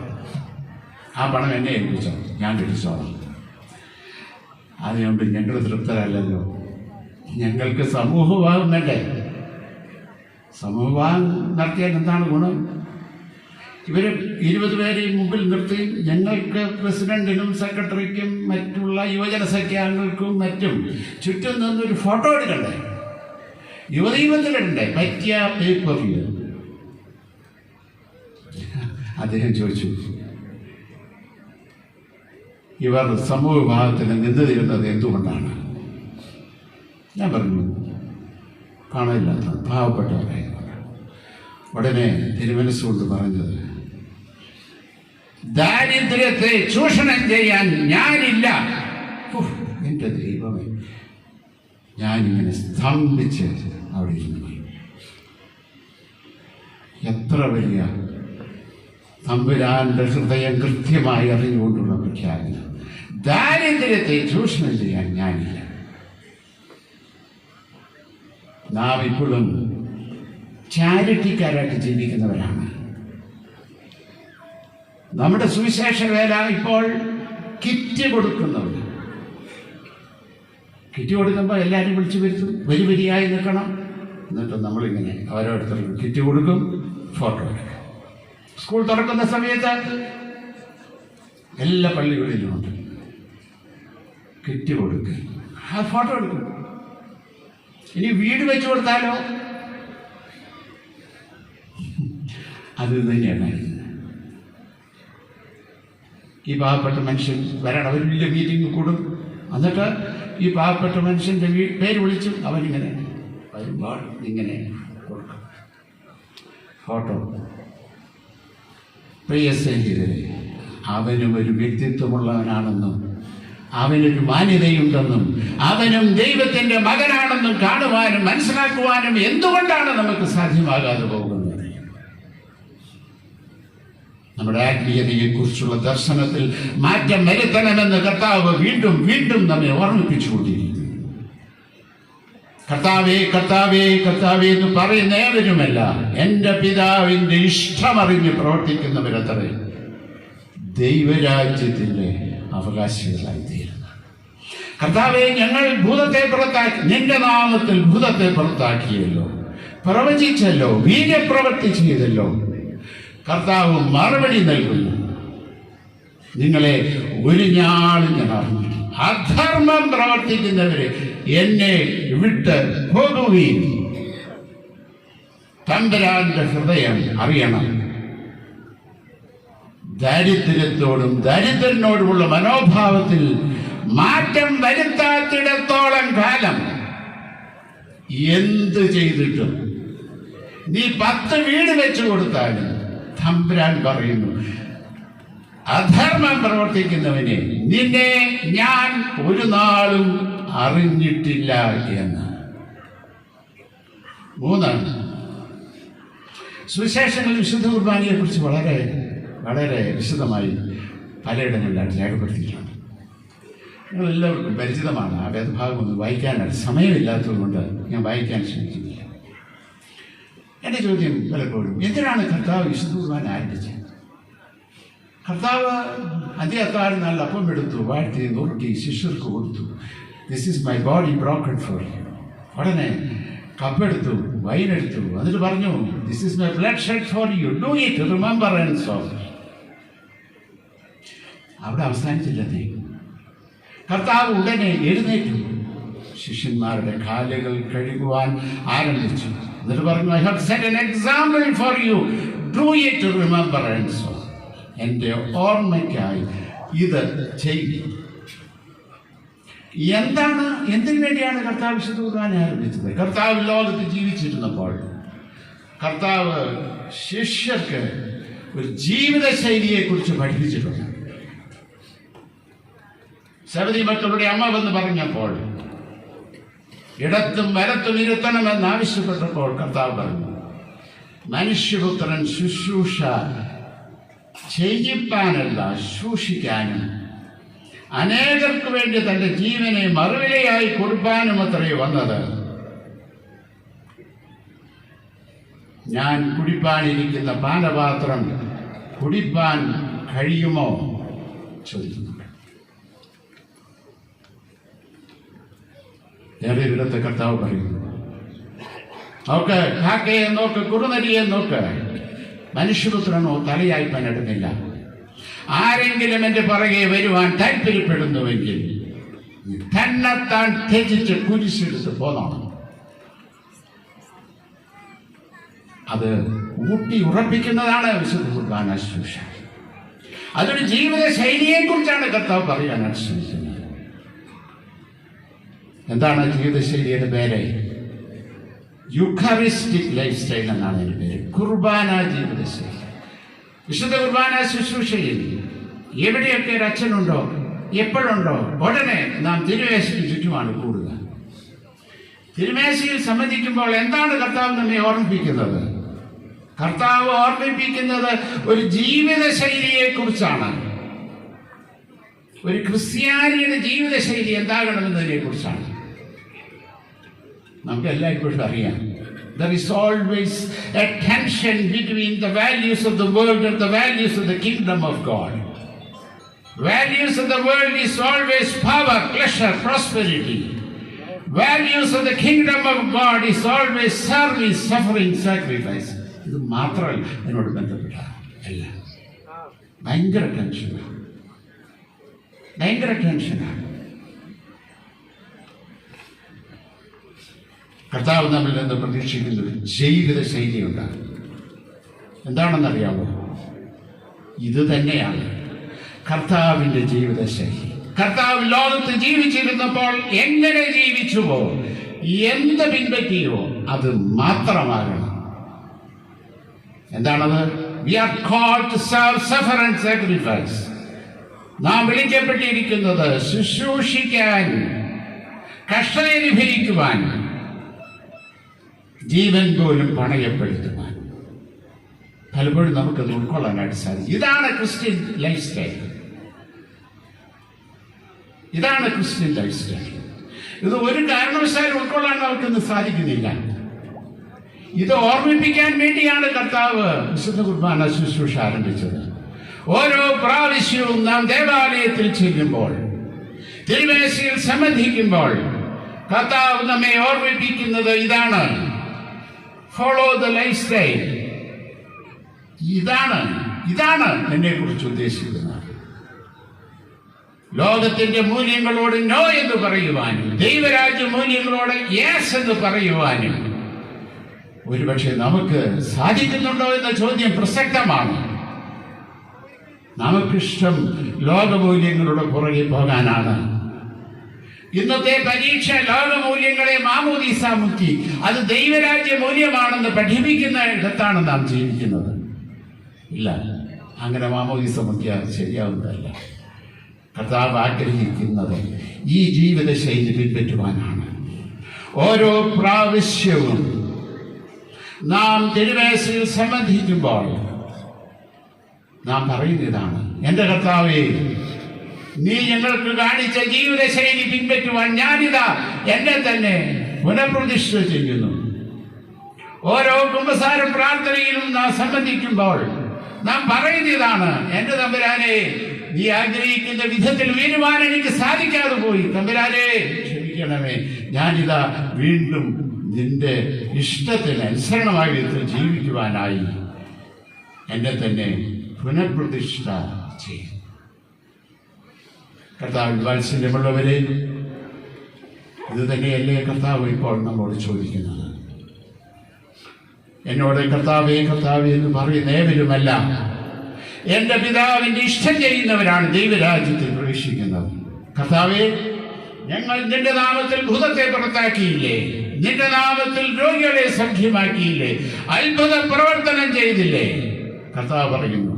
ആ പണം എന്നെ ഏൽപ്പിച്ചോ, ഞാൻ കെട്ടിച്ചോളാം. അതുകൊണ്ട് ഞങ്ങൾ തൃപ്തരല്ലല്ലോ, ഞങ്ങൾക്ക് സമൂഹഭാഗം വേണ്ടേ? സമൂഹഭാഗം നടത്തിയാൽ എന്താണ് ഗുണം? ഇവർ 20 പേരെയും മുമ്പിൽ നിർത്തി ഞങ്ങൾക്ക് പ്രസിഡന്റിനും സെക്രട്ടറിക്കും മറ്റുള്ള യുവജന സഖ്യാംഗങ്ങൾക്കും മറ്റും ചുറ്റും നിന്നൊരു ഫോട്ടോ എടുക്കണ്ടേ? യുവദീപത്തിലിടണ്ടേ? പറ്റിയ പേപ്പറിൽ അദ്ദേഹം ചോദിച്ചു, ഇവർ സമൂഹ വിഭാഗത്തിന് നിന്ന് തരുന്നത് എന്തുകൊണ്ടാണ്? ഞാൻ പറഞ്ഞു, കാണാനില്ലാത്ത പാവപ്പെട്ടവരായിരുന്നു. ഉടനെ തിരുമനസ്സുകൊണ്ട് പറഞ്ഞത്, ദാരിദ്ര്യത്തെ ചൂഷണം ചെയ്യാൻ ഞാനില്ല. എൻ്റെ ദൈവമേ, ഞാനിങ്ങനെ സ്തംഭിച്ച് അവിടെ ഇരുന്നു. എത്ര വലിയ തമ്പുരാന്റെ ഹൃദയം കൃത്യമായി അറിഞ്ഞുകൊണ്ടുള്ള പ്രഖ്യാപനം. ദാരിദ്ര്യത്തെ ചൂഷണം ചെയ്യാൻ ഞാനില്ല. നാം ഇപ്പോഴും ചാരിറ്റിക്കാരായിട്ട് ജീവിക്കുന്നവരാണ്. നമ്മുടെ സുവിശേഷ വേല ഇപ്പോൾ കിറ്റ് കൊടുക്കുന്നവർ. കിറ്റ് കൊടുക്കുമ്പോൾ എല്ലാവരും വിളിച്ചു വരുത്തും, വരി വരിയായി നിൽക്കണം. എന്നിട്ട് നമ്മളിങ്ങനെ ഓരോരുത്തർക്കും കിറ്റ് കൊടുക്കും, ഫോട്ടോ എടുക്കും. സ്കൂൾ തുറക്കുന്ന സമയത്ത് എല്ലാ പള്ളികളിലുമുണ്ട് കിറ്റ് കൊടുക്കുക, ആ ഫോട്ടോ എടുക്കും. ഇനി വീട് വെച്ചു കൊടുത്താലോ? അത് തന്നെയാണ്. ഈ പാവപ്പെട്ട മനുഷ്യൻ വരണം, അവർ വലിയ മീറ്റിംഗ് കൂടും. എന്നിട്ട് ഈ പാവപ്പെട്ട മനുഷ്യൻ്റെ പേര് വിളിച്ചു അവനിങ്ങനെ വരുമ്പോൾ ഇങ്ങനെ കൊടുക്കും ഫോട്ടോ. പ്രിയ സ്നേഹിതരെ, അവനും ഒരു വ്യക്തിത്വമുള്ളവനാണെന്നും അവനൊരു മാന്യതയുണ്ടെന്നും അവനും ദൈവത്തിൻ്റെ മകനാണെന്നും കാണുവാനും മനസ്സിലാക്കുവാനും എന്തുകൊണ്ടാണ് നമുക്ക് സാധ്യമാകാതെ പോകുന്നത്? നമ്മുടെ ആത്മീയതയെക്കുറിച്ചുള്ള ദർശനത്തിൽ മാറ്റം വരുത്തണമെന്ന് കർത്താവ് വീണ്ടും വീണ്ടും നമ്മെ ഓർമ്മിപ്പിച്ചുകൊണ്ടിരിക്കുന്നു. കർത്താവേ കർത്താവേ കർത്താവേ എന്ന് പറയുന്ന ഏവരുമല്ല എൻ്റെ പിതാവിൻ്റെ ഇഷ്ടമറിഞ്ഞ് പ്രവർത്തിക്കുന്നവരത്രേ ദൈവരാജ്യത്തിൻ്റെ അവകാശികളായി തീരുന്നു. കർത്താവെ, ഞങ്ങൾ ഭൂതത്തെ പുറത്താക്കി, നിന്റെ നാമത്തിൽ ഭൂതത്തെ പുറത്താക്കിയല്ലോ, പ്രവചിച്ചല്ലോ, വീര്യപ്രവൃത്തി ചെയ്തല്ലോ. കർത്താവ് മറുപടി നൽകുന്നു, നിങ്ങളെ ഒരു ഞാളും ഞാൻ അറിഞ്ഞു. അധർമ്മം പ്രവർത്തിക്കുന്നവരെ എന്നെ വിട്ട് പോകുകയും. തമ്പുരാന്റെ ഹൃദയം അറിയണം. ദാരിദ്ര്യത്തോടും ദരിദ്രനോടുമുള്ള മനോഭാവത്തിൽ മാറ്റം വരുത്താത്തിടത്തോളം കാലം എന്ത് ചെയ്തിട്ടും നീ 10 വീട് വെച്ചു കൊടുത്താലും തമ്പുരാൻ പറയുന്നു, അധർമ്മം പ്രവർത്തിക്കുന്നവനെ നിന്നെ ഞാൻ ഒരു നാളും അറിഞ്ഞിട്ടില്ല എന്ന്. 3, സുവിശേഷങ്ങളിൽ വിശുദ്ധ കുർബാനയെ കുറിച്ച് വളരെ വളരെ വിശദമായി പലയിടങ്ങളിലായിട്ട് രേഖപ്പെടുത്തിയിട്ടുണ്ട്. നിങ്ങളെല്ലാവർക്കും പരിചിതമാണ്. ആ വേദഭാഗമൊന്നും വായിക്കാനായിട്ട് സമയമില്ലാത്തതുകൊണ്ട് ഞാൻ വായിക്കാൻ ശ്രമിക്കുന്നില്ല. എൻ്റെ ചോദ്യം പലപ്പോഴും, എന്തിനാണ് കർത്താവ് വിശുദ്ധ കുർബാന ആരംഭിച്ചത്? കർത്താവ് അന്ത്യത്താഴ് നാൾ അപ്പം എടുത്തു, വാഴ്ത്തി നുറുക്കി ശിഷ്യർക്ക് കൊടുത്തു. This is my body broken for you. ഉടനെ കപ്പെടുത്തു, വൈനെടുത്തു, എന്നിട്ട് പറഞ്ഞു, this is my blood shed for you, do it remembrance of. അവിടെ അവസാനിച്ചില്ല. കർത്താവ് ഉടനെ എഴുന്നേറ്റു, ശിഷ്യന്മാരുടെ കാലുകൾ കഴുകുവാൻ ആരംഭിച്ചു. എന്നിട്ട് പറഞ്ഞു, I have set an example for you, do it remembrance of. എൻ്റെ ഓർമ്മയ്ക്കായി ഇത് ചെയ്യും. എന്താണ്, എന്തിനു വേണ്ടിയാണ് കർത്താവ് വിശുദ്ധ കുർബാന ആരംഭിച്ചത്? കർത്താവ് ലോകത്ത് ജീവിച്ചിരുന്നപ്പോൾ കർത്താവ് ശിഷ്യർക്ക് ഒരു ജീവിതശൈലിയെക്കുറിച്ച് പഠിപ്പിച്ചിട്ടുണ്ട്. സബദി മക്കളുടെ അമ്മ വന്ന് പറഞ്ഞപ്പോൾ, ഇടത്തും വലത്തും ഇരുത്തണമെന്ന് ആവശ്യപ്പെട്ടപ്പോൾ കർത്താവ് പറഞ്ഞു, മനുഷ്യപുത്രൻ ശുശ്രൂഷ ചെയ്യിപ്പാനല്ല ശുശ്രൂഷിക്കാനും അനേകർക്ക് വേണ്ടി തൻ്റെ ജീവനെ മറുവിലയായി കൊടുപ്പാനും അത്രേ വന്നത്. ഞാൻ കുടിപ്പാനിരിക്കുന്ന പാനപാത്രം കുടിപ്പാൻ കഴിയുമോ ചോദിക്കുന്നു. വേറെ ഒരിടത്ത് കർത്താവ് പറയുന്നു, നോക്ക്, കാക്കയെ നോക്ക്, കുറുനരിയെ നോക്ക്, മനുഷ്യപുത്രനോ തലയായി പനെടുക്കില്ല. ആരെങ്കിലും എൻ്റെ പുറകെ വരുവാൻ താല്പര്യപ്പെടുന്നുവെങ്കിൽ തന്നെത്താൻ ത്യജിച്ച് കുരിശെടുത്ത് പോന്നോണം. അത് ഊട്ടി ഉറപ്പിക്കുന്നതാണ് വിശുദ്ധ കുർബാന ശുശ്രൂഷ. അതൊരു ജീവിത ശൈലിയെക്കുറിച്ചാണ് കർത്താവ് പറയാനാണ് ശ്രമിക്കുന്നത്. എന്താണ് ജീവിതശൈലിയുടെ പേര്? യുക്കാരിസ്റ്റിക് ലൈഫ് സ്റ്റൈൽ എന്നാണ് അതിൻ്റെ പേര്. കുർബാന ജീവിതശൈലി. വിശുദ്ധ കുർബാന ശുശ്രൂഷയിൽ എവിടെയൊക്കെ ഒരു അച്ഛനുണ്ടോ, എപ്പോഴുണ്ടോ, ഉടനെ നാം തിരുമേശയ്ക്ക് ചുറ്റുമാണ് കൂടുക. തിരുമേശയിൽ സംബന്ധിക്കുമ്പോൾ എന്താണ് കർത്താവ് നമ്മെ ഓർമ്മിപ്പിക്കുന്നത്? കർത്താവ് ഓർമ്മിപ്പിക്കുന്നത് ഒരു ജീവിത ശൈലിയെ കുറിച്ചാണ്. ഒരു ക്രിസ്ത്യാനിയുടെ ജീവിതശൈലി എന്താകണമെന്നതിനെ കുറിച്ചാണ്. നമുക്ക് എല്ലായ്പ്പോഴും അറിയാം, there is always a tension between the values of the world and the values of the kingdom of God. Values of the world is always power, pleasure, prosperity. Values of the kingdom of God is always service, suffering, sacrifice. ഇത് മാത്രമല്ല എന്നോട് ബന്ധപ്പെട്ട അല്ല. ഭയങ്കര ടെൻഷനാണ്. കർത്താവ് നമ്മിൽ നിന്ന് പ്രതീക്ഷിക്കുന്ന ജീവിത ശൈലിയുണ്ടാകും. എന്താണെന്നറിയാമോ? ഇത് തന്നെയാണ് കർത്താവിൻ്റെ ജീവിതശൈലി. കർത്താവ് ലോകത്ത് ജീവിച്ചിരുന്നപ്പോൾ എങ്ങനെ ജീവിച്ചുവോ, എന്ത് പിൻപറ്റിയോ അത് മാത്രമാകണം. എന്താണത്? We are called to serve, suffer and sacrifice. നാം വിളിക്കപ്പെട്ടിരിക്കുന്നത് ശുശ്രൂഷിക്കാൻ, കഷ്ടതയനുഭവിക്കുവാൻ, ജീവൻ പോലും പണയപ്പെടുത്തുവാൻ. പലപ്പോഴും നമുക്കത് ഉൾക്കൊള്ളാനായിട്ട് സാധിക്കും. ഇതാണ് ക്രിസ്ത്യൻ ലൈഫ് സ്റ്റൈൽ. ഇത് ഒരു കാരണവശാലും ഉൾക്കൊള്ളാൻ നമുക്കിന്ന് സാധിക്കുന്നില്ല. ഇത് ഓർമ്മിപ്പിക്കാൻ വേണ്ടിയാണ് കർത്താവ് വിശുദ്ധ കുർബാന ശുശ്രൂഷ ആരംഭിച്ചത്. ഓരോ പ്രാവശ്യവും നാം ദേവാലയത്തിൽ ചെല്ലുമ്പോൾ, തിരുമേശയിൽ സംബന്ധിക്കുമ്പോൾ കർത്താവ് നമ്മെ ഓർമ്മിപ്പിക്കുന്നത് ഇതാണ്. Follow the life style. ഇതാണ് എന്നെ കുറിച്ച് ഉദ്ദേശിക്കുന്നത്. ലോകത്തിന്റെ മൂല്യങ്ങളോട് നോ എന്ന് പറയുവാനും ദൈവരാജ്യ മൂല്യങ്ങളോട് യെസ് എന്ന് പറയുവാനും ഒരുപക്ഷെ നമുക്ക് സാധിക്കുന്നുണ്ടോ എന്ന ചോദ്യം പ്രസക്തമാണ്. നമുക്കിഷ്ടം ലോകമൂല്യങ്ങളുടെ പുറകെ പോകാനാണ്. ഇന്നത്തെ പരീക്ഷ ലോകമൂല്യങ്ങളെ മാമോദീസ മുക്കി അത് ദൈവരാജ്യ മൂല്യമാണെന്ന് പഠിപ്പിക്കുന്ന ഇടത്താണ് നാം ജീവിക്കുന്നത്. ഇല്ല, അങ്ങനെ മാമോദീസ മുക്കിയാൽ ശരിയാവുന്നതല്ല. കർത്താവ് ആഗ്രഹിക്കുന്നത് ഈ ജീവിതശൈലി പിൻപറ്റുവാനാണ്. ഓരോ പ്രാവശ്യവും നാം തിരുമേശയിൽ സംബന്ധിക്കുമ്പോൾ നാം പറയുന്നതാണ്, എൻ്റെ കർത്താവേ, നീ ഞങ്ങൾക്ക് കാണിച്ച ജീവിതശൈലി പിൻപറ്റുവാൻ ഞാനിതാ എന്നെ തന്നെ പുനഃപ്രതിഷ്ഠ ചെയ്യുന്നു. ഓരോ കുമ്പസാര പ്രാർത്ഥനയിലും നാം സംബന്ധിക്കുമ്പോൾ നാം പറയുന്നതാണ്, എൻ്റെ തമ്പുരാനെ, നീ ആഗ്രഹിക്കുന്ന വിധത്തിൽ വീഴുവാൻ എനിക്ക് സാധിക്കാതെ പോയി. തമ്പുരാനെ ക്ഷമിക്കണമേ, ഞാനിതാ വീണ്ടും നിന്റെ ഇഷ്ടത്തിന് അനുസരണമായ വിധത്തിൽ ജീവിക്കുവാനായി എന്നെ തന്നെ പുനഃപ്രതിഷ്ഠ ചെയ്യും. കർത്താവിൽ വാത്സല്യമുള്ളവരെ, ഇത് തന്നെയല്ലേ കർത്താവ് ഇപ്പോൾ നമ്മോട് ചോദിക്കുന്നത്? എന്നോട് കർത്താവേ കർത്താവേ എന്ന് പറയുന്ന ഏവരുമല്ല, എൻ്റെ പിതാവിൻ്റെ ഇഷ്ടം ചെയ്യുന്നവരാണ് ദൈവരാജ്യത്തിൽ പ്രവേശിക്കുന്നത്. കർത്താവേ, ഞങ്ങൾ നിന്റെ നാമത്തിൽ ഭൂതത്തെ പുറത്താക്കിയില്ലേ? നിന്റെ നാമത്തിൽ രോഗികളെ സൗഖ്യമാക്കിയില്ലേ? അത്ഭുത പ്രവർത്തനം ചെയ്തില്ലേ? കർത്താവ് പറയുന്നു,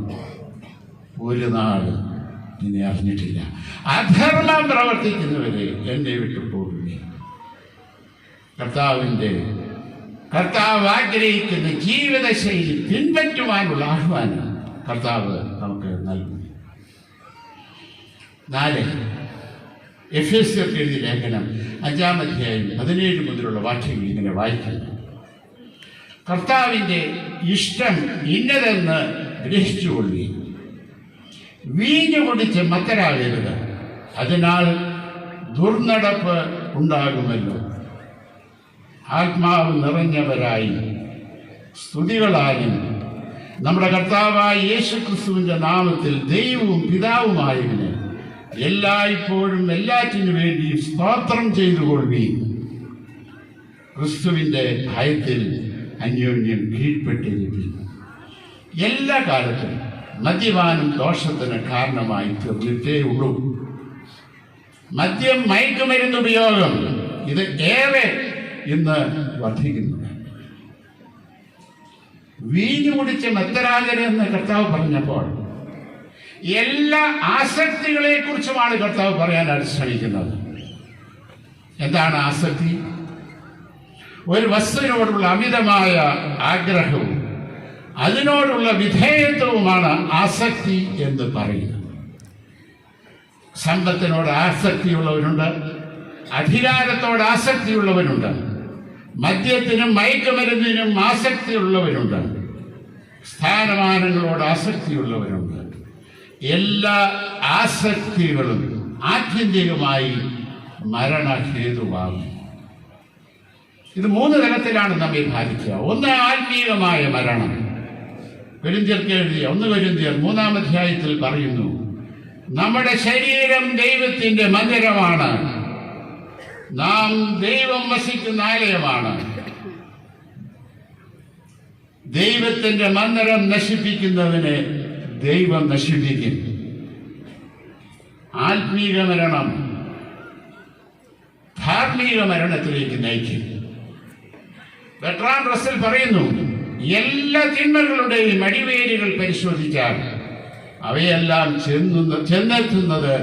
ഒരു നാൾ നിന്നെ അറിഞ്ഞിട്ടില്ല. അധർമ്മം പ്രവർത്തിക്കുന്നവരെ എന്നെ വിട്ടു പോകുകയും. കർത്താവ് ആഗ്രഹിക്കുന്ന ജീവിതശൈലി പിൻപറ്റുവാനുള്ള ആഹ്വാനം കർത്താവ് നമുക്ക് നൽകുന്നു. 4 എഫേസ്യർക്ക് എഴുതിയ ലേഖനം 5-ാം അധ്യായം 17 മുതലുള്ള വാക്യങ്ങൾ ഇങ്ങനെ വായിക്കുന്നു. കർത്താവിൻ്റെ ഇഷ്ടം ഇന്നതെന്ന് ഗ്രഹിച്ചുകൊള്ളുകയും വീഞ്ഞു കുടിച്ച് മത്തരാകരുത്, അതിനാൽ ദുർനടപ്പ് ഉണ്ടാകുമല്ലോ. ആത്മാവ് നിറഞ്ഞവരായി സ്തുതികളായും നമ്മുടെ കർത്താവായ യേശുക്രിസ്തുവിൻ്റെ നാമത്തിൽ ദൈവവും പിതാവുമായവന് എല്ലായ്പ്പോഴും എല്ലാറ്റിനു വേണ്ടിയും സ്തോത്രം ചെയ്തുകൊള്ളുകയും ക്രിസ്തുവിൻ്റെ ഭയത്തിൽ അന്യോന്യം കീഴ്പ്പെട്ടിരിക്കുന്നു. എല്ലാ കാലത്തും മദ്യപാനം ദോഷത്തിന് കാരണമായി തീർന്നിട്ടേ ഉള്ളൂ. മദ്യം, മയക്കുമരുന്ന് ഉപയോഗം ഇത് ഏറെ ഇന്ന് വർദ്ധിക്കുന്നു. വീഞ്ഞു കുടിച്ച് മത്തരാകരെന്ന് കർത്താവ് പറഞ്ഞപ്പോൾ എല്ലാ ആസക്തികളെ കുറിച്ചുമാണ് കർത്താവ് പറയാനായിട്ട് ശ്രമിക്കുന്നത്. എന്താണ് ആസക്തി? ഒരു വസ്തുവിനോടുള്ള അമിതമായ ആഗ്രഹവും അതിനോടുള്ള വിധേയത്വവുമാണ് ആസക്തി എന്ന് പറയുന്നത്. സമ്പത്തിനോട് ആസക്തിയുള്ളവരുണ്ട്, അധികാരത്തോട് ആസക്തിയുള്ളവരുണ്ട്, മദ്യത്തിനും മയക്കുമരുന്നിനും ആസക്തിയുള്ളവരുണ്ട്, സ്ഥാനമാനങ്ങളോട് ആസക്തിയുള്ളവരുണ്ട്. എല്ലാ ആസക്തികളും ആത്യന്തികമായി മരണഹേതുവാകും. ഇത് 3 തലത്തിലാണ് നമ്മെ ബാധിക്കുക. ഒന്ന് ആത്മീയമായ മരണം. കൊരിന്ത്യർക്ക് എഴുതിയ 1 കൊരിന്ത്യർ 3-ാം അധ്യായത്തിൽ പറയുന്നു, നമ്മുടെ ശരീരം ദൈവത്തിന്റെ മന്ദിരമാണ്, നാം ദൈവം വസിക്കുന്ന ആലയമാണ്. ദൈവത്തിന്റെ മന്ദിരം നശിപ്പിക്കുന്നവനെ ദൈവം നശിപ്പിക്കും. ആത്മീക മരണം ധാർമ്മിക മരണത്തിലേക്ക് നയിക്കും. ബെർട്രാൻ റസ്സൽ പറയുന്നു, എല്ലാ തിന്മകളുടെയും അടിവേരുകൾ പരിശോധിച്ചാൽ അവയെല്ലാം ചെന്നെത്തുന്നത്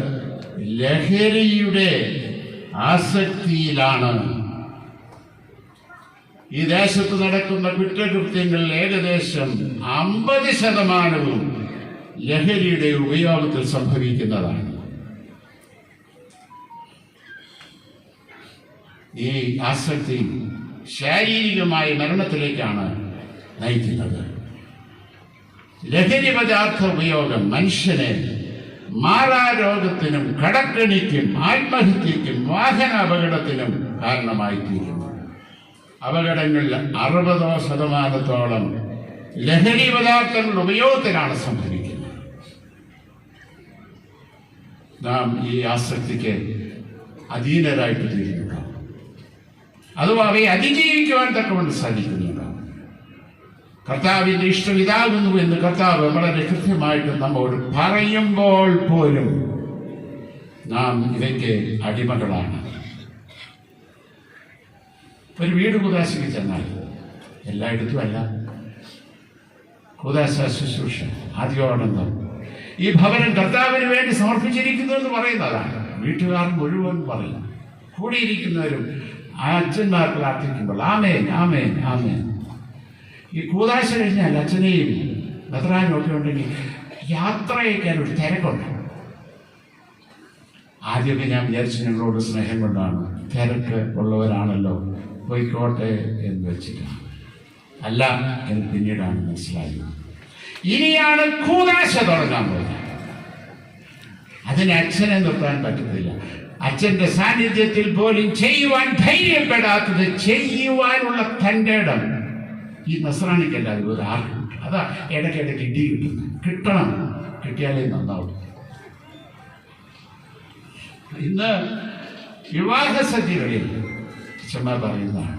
ലഹരിയുടെ ആസക്തിയിലാണ്. ഈ ദേശത്ത് നടക്കുന്ന കുറ്റകൃത്യങ്ങൾ ഏകദേശം 50% ലഹരിയുടെ ഉപയോഗത്തിൽ സംഭവിക്കുന്നതാണ്. ഈ ആസക്തി ശാരീരികമായ മരണത്തിലേക്കാണ് നയിക്കുന്നത്. ലഹരി പദാർത്ഥ ഉപയോഗം മനുഷ്യനെ മാറാരോഗത്തിനും കടക്കെണിക്കും ആത്മഹത്യക്കും വാഹന അപകടത്തിനും കാരണമായിത്തീരുന്നു. അപകടങ്ങളിൽ 60% ലഹരി പദാർത്ഥങ്ങളുടെ ഉപയോഗത്തിലാണ് സംഭവിക്കുന്നത്. നാം ഈ ആസക്തിക്ക് അധീനരായിട്ട് തീരുന്നുണ്ടാവും, അഥവാ അവയെ അതിജീവിക്കുവാൻ തക്കവണ്ണം സാധിക്കുന്നുണ്ടാവും. കർത്താവിന്റെ ഇഷ്ടം ഇതാകുന്നു എന്ന് കർത്താവ് വളരെ കൃത്യമായിട്ട് നമ്മോട് പറയുമ്പോൾ പോലും നാം ഇവയ്ക്ക് അടിമകളാണ്. ഒരു വീട് കൂദാശയ്ക്ക് ചെന്നാൽ എല്ലായിടത്തും അല്ല, കൂദാശ ശുശ്രൂഷ ആദ്യോടന്തം ഈ ഭവനം കർത്താവിന് വേണ്ടി സമർപ്പിച്ചിരിക്കുന്നു എന്ന് പറയുന്നതാണ്. വീട്ടുകാർ മുഴുവൻ പറയും, കൂടിയിരിക്കുന്നവരും അച്ഛന്മാർ പ്രാർത്ഥിക്കുമ്പോൾ ആമേൻ ആമേൻ ആമേൻ. ഈ കൂദാശ കഴിഞ്ഞാൽ അച്ഛനെയും മെത്രാനും ഒക്കെ ഉണ്ടെങ്കിൽ യാത്രയേക്കാൻ ഒരു തിരക്കുണ്ട്. ആദ്യമൊക്കെ ഞാൻ വിചാരിച്ചു ഞങ്ങളോട് സ്നേഹം കൊണ്ടാണ്, തിരക്ക് ഉള്ളവരാണല്ലോ പോയിക്കോട്ടെ എന്ന് വെച്ചിട്ടാണ്. അല്ല എന്ന് പിന്നീടാണ് മനസ്സിലായത്. ഇനിയാണ് കൂദാശ തുടങ്ങാൻ പോകുന്നത്. അതിന് അച്ഛനെ നിർത്താൻ പറ്റത്തില്ല. അച്ഛന്റെ സാന്നിധ്യത്തിൽ പോലും ചെയ്യുവാൻ ധൈര്യപ്പെടാത്തത് ചെയ്യുവാനുള്ള തൻ്റെ ഇടം ഈ നസ്രാണിക്കല്ലാതെ ഒരു ആർക്കുണ്ട്. അതാ ഇടയ്ക്കിടയ്ക്ക് ഇടി കിട്ടുന്നത്. കിട്ടണം, കിട്ടിയാലേ നന്നാവും. ഇന്ന് വിവാഹ സദ്യകളിൽ അച്ഛന്മാർ പറയുന്നതാണ്,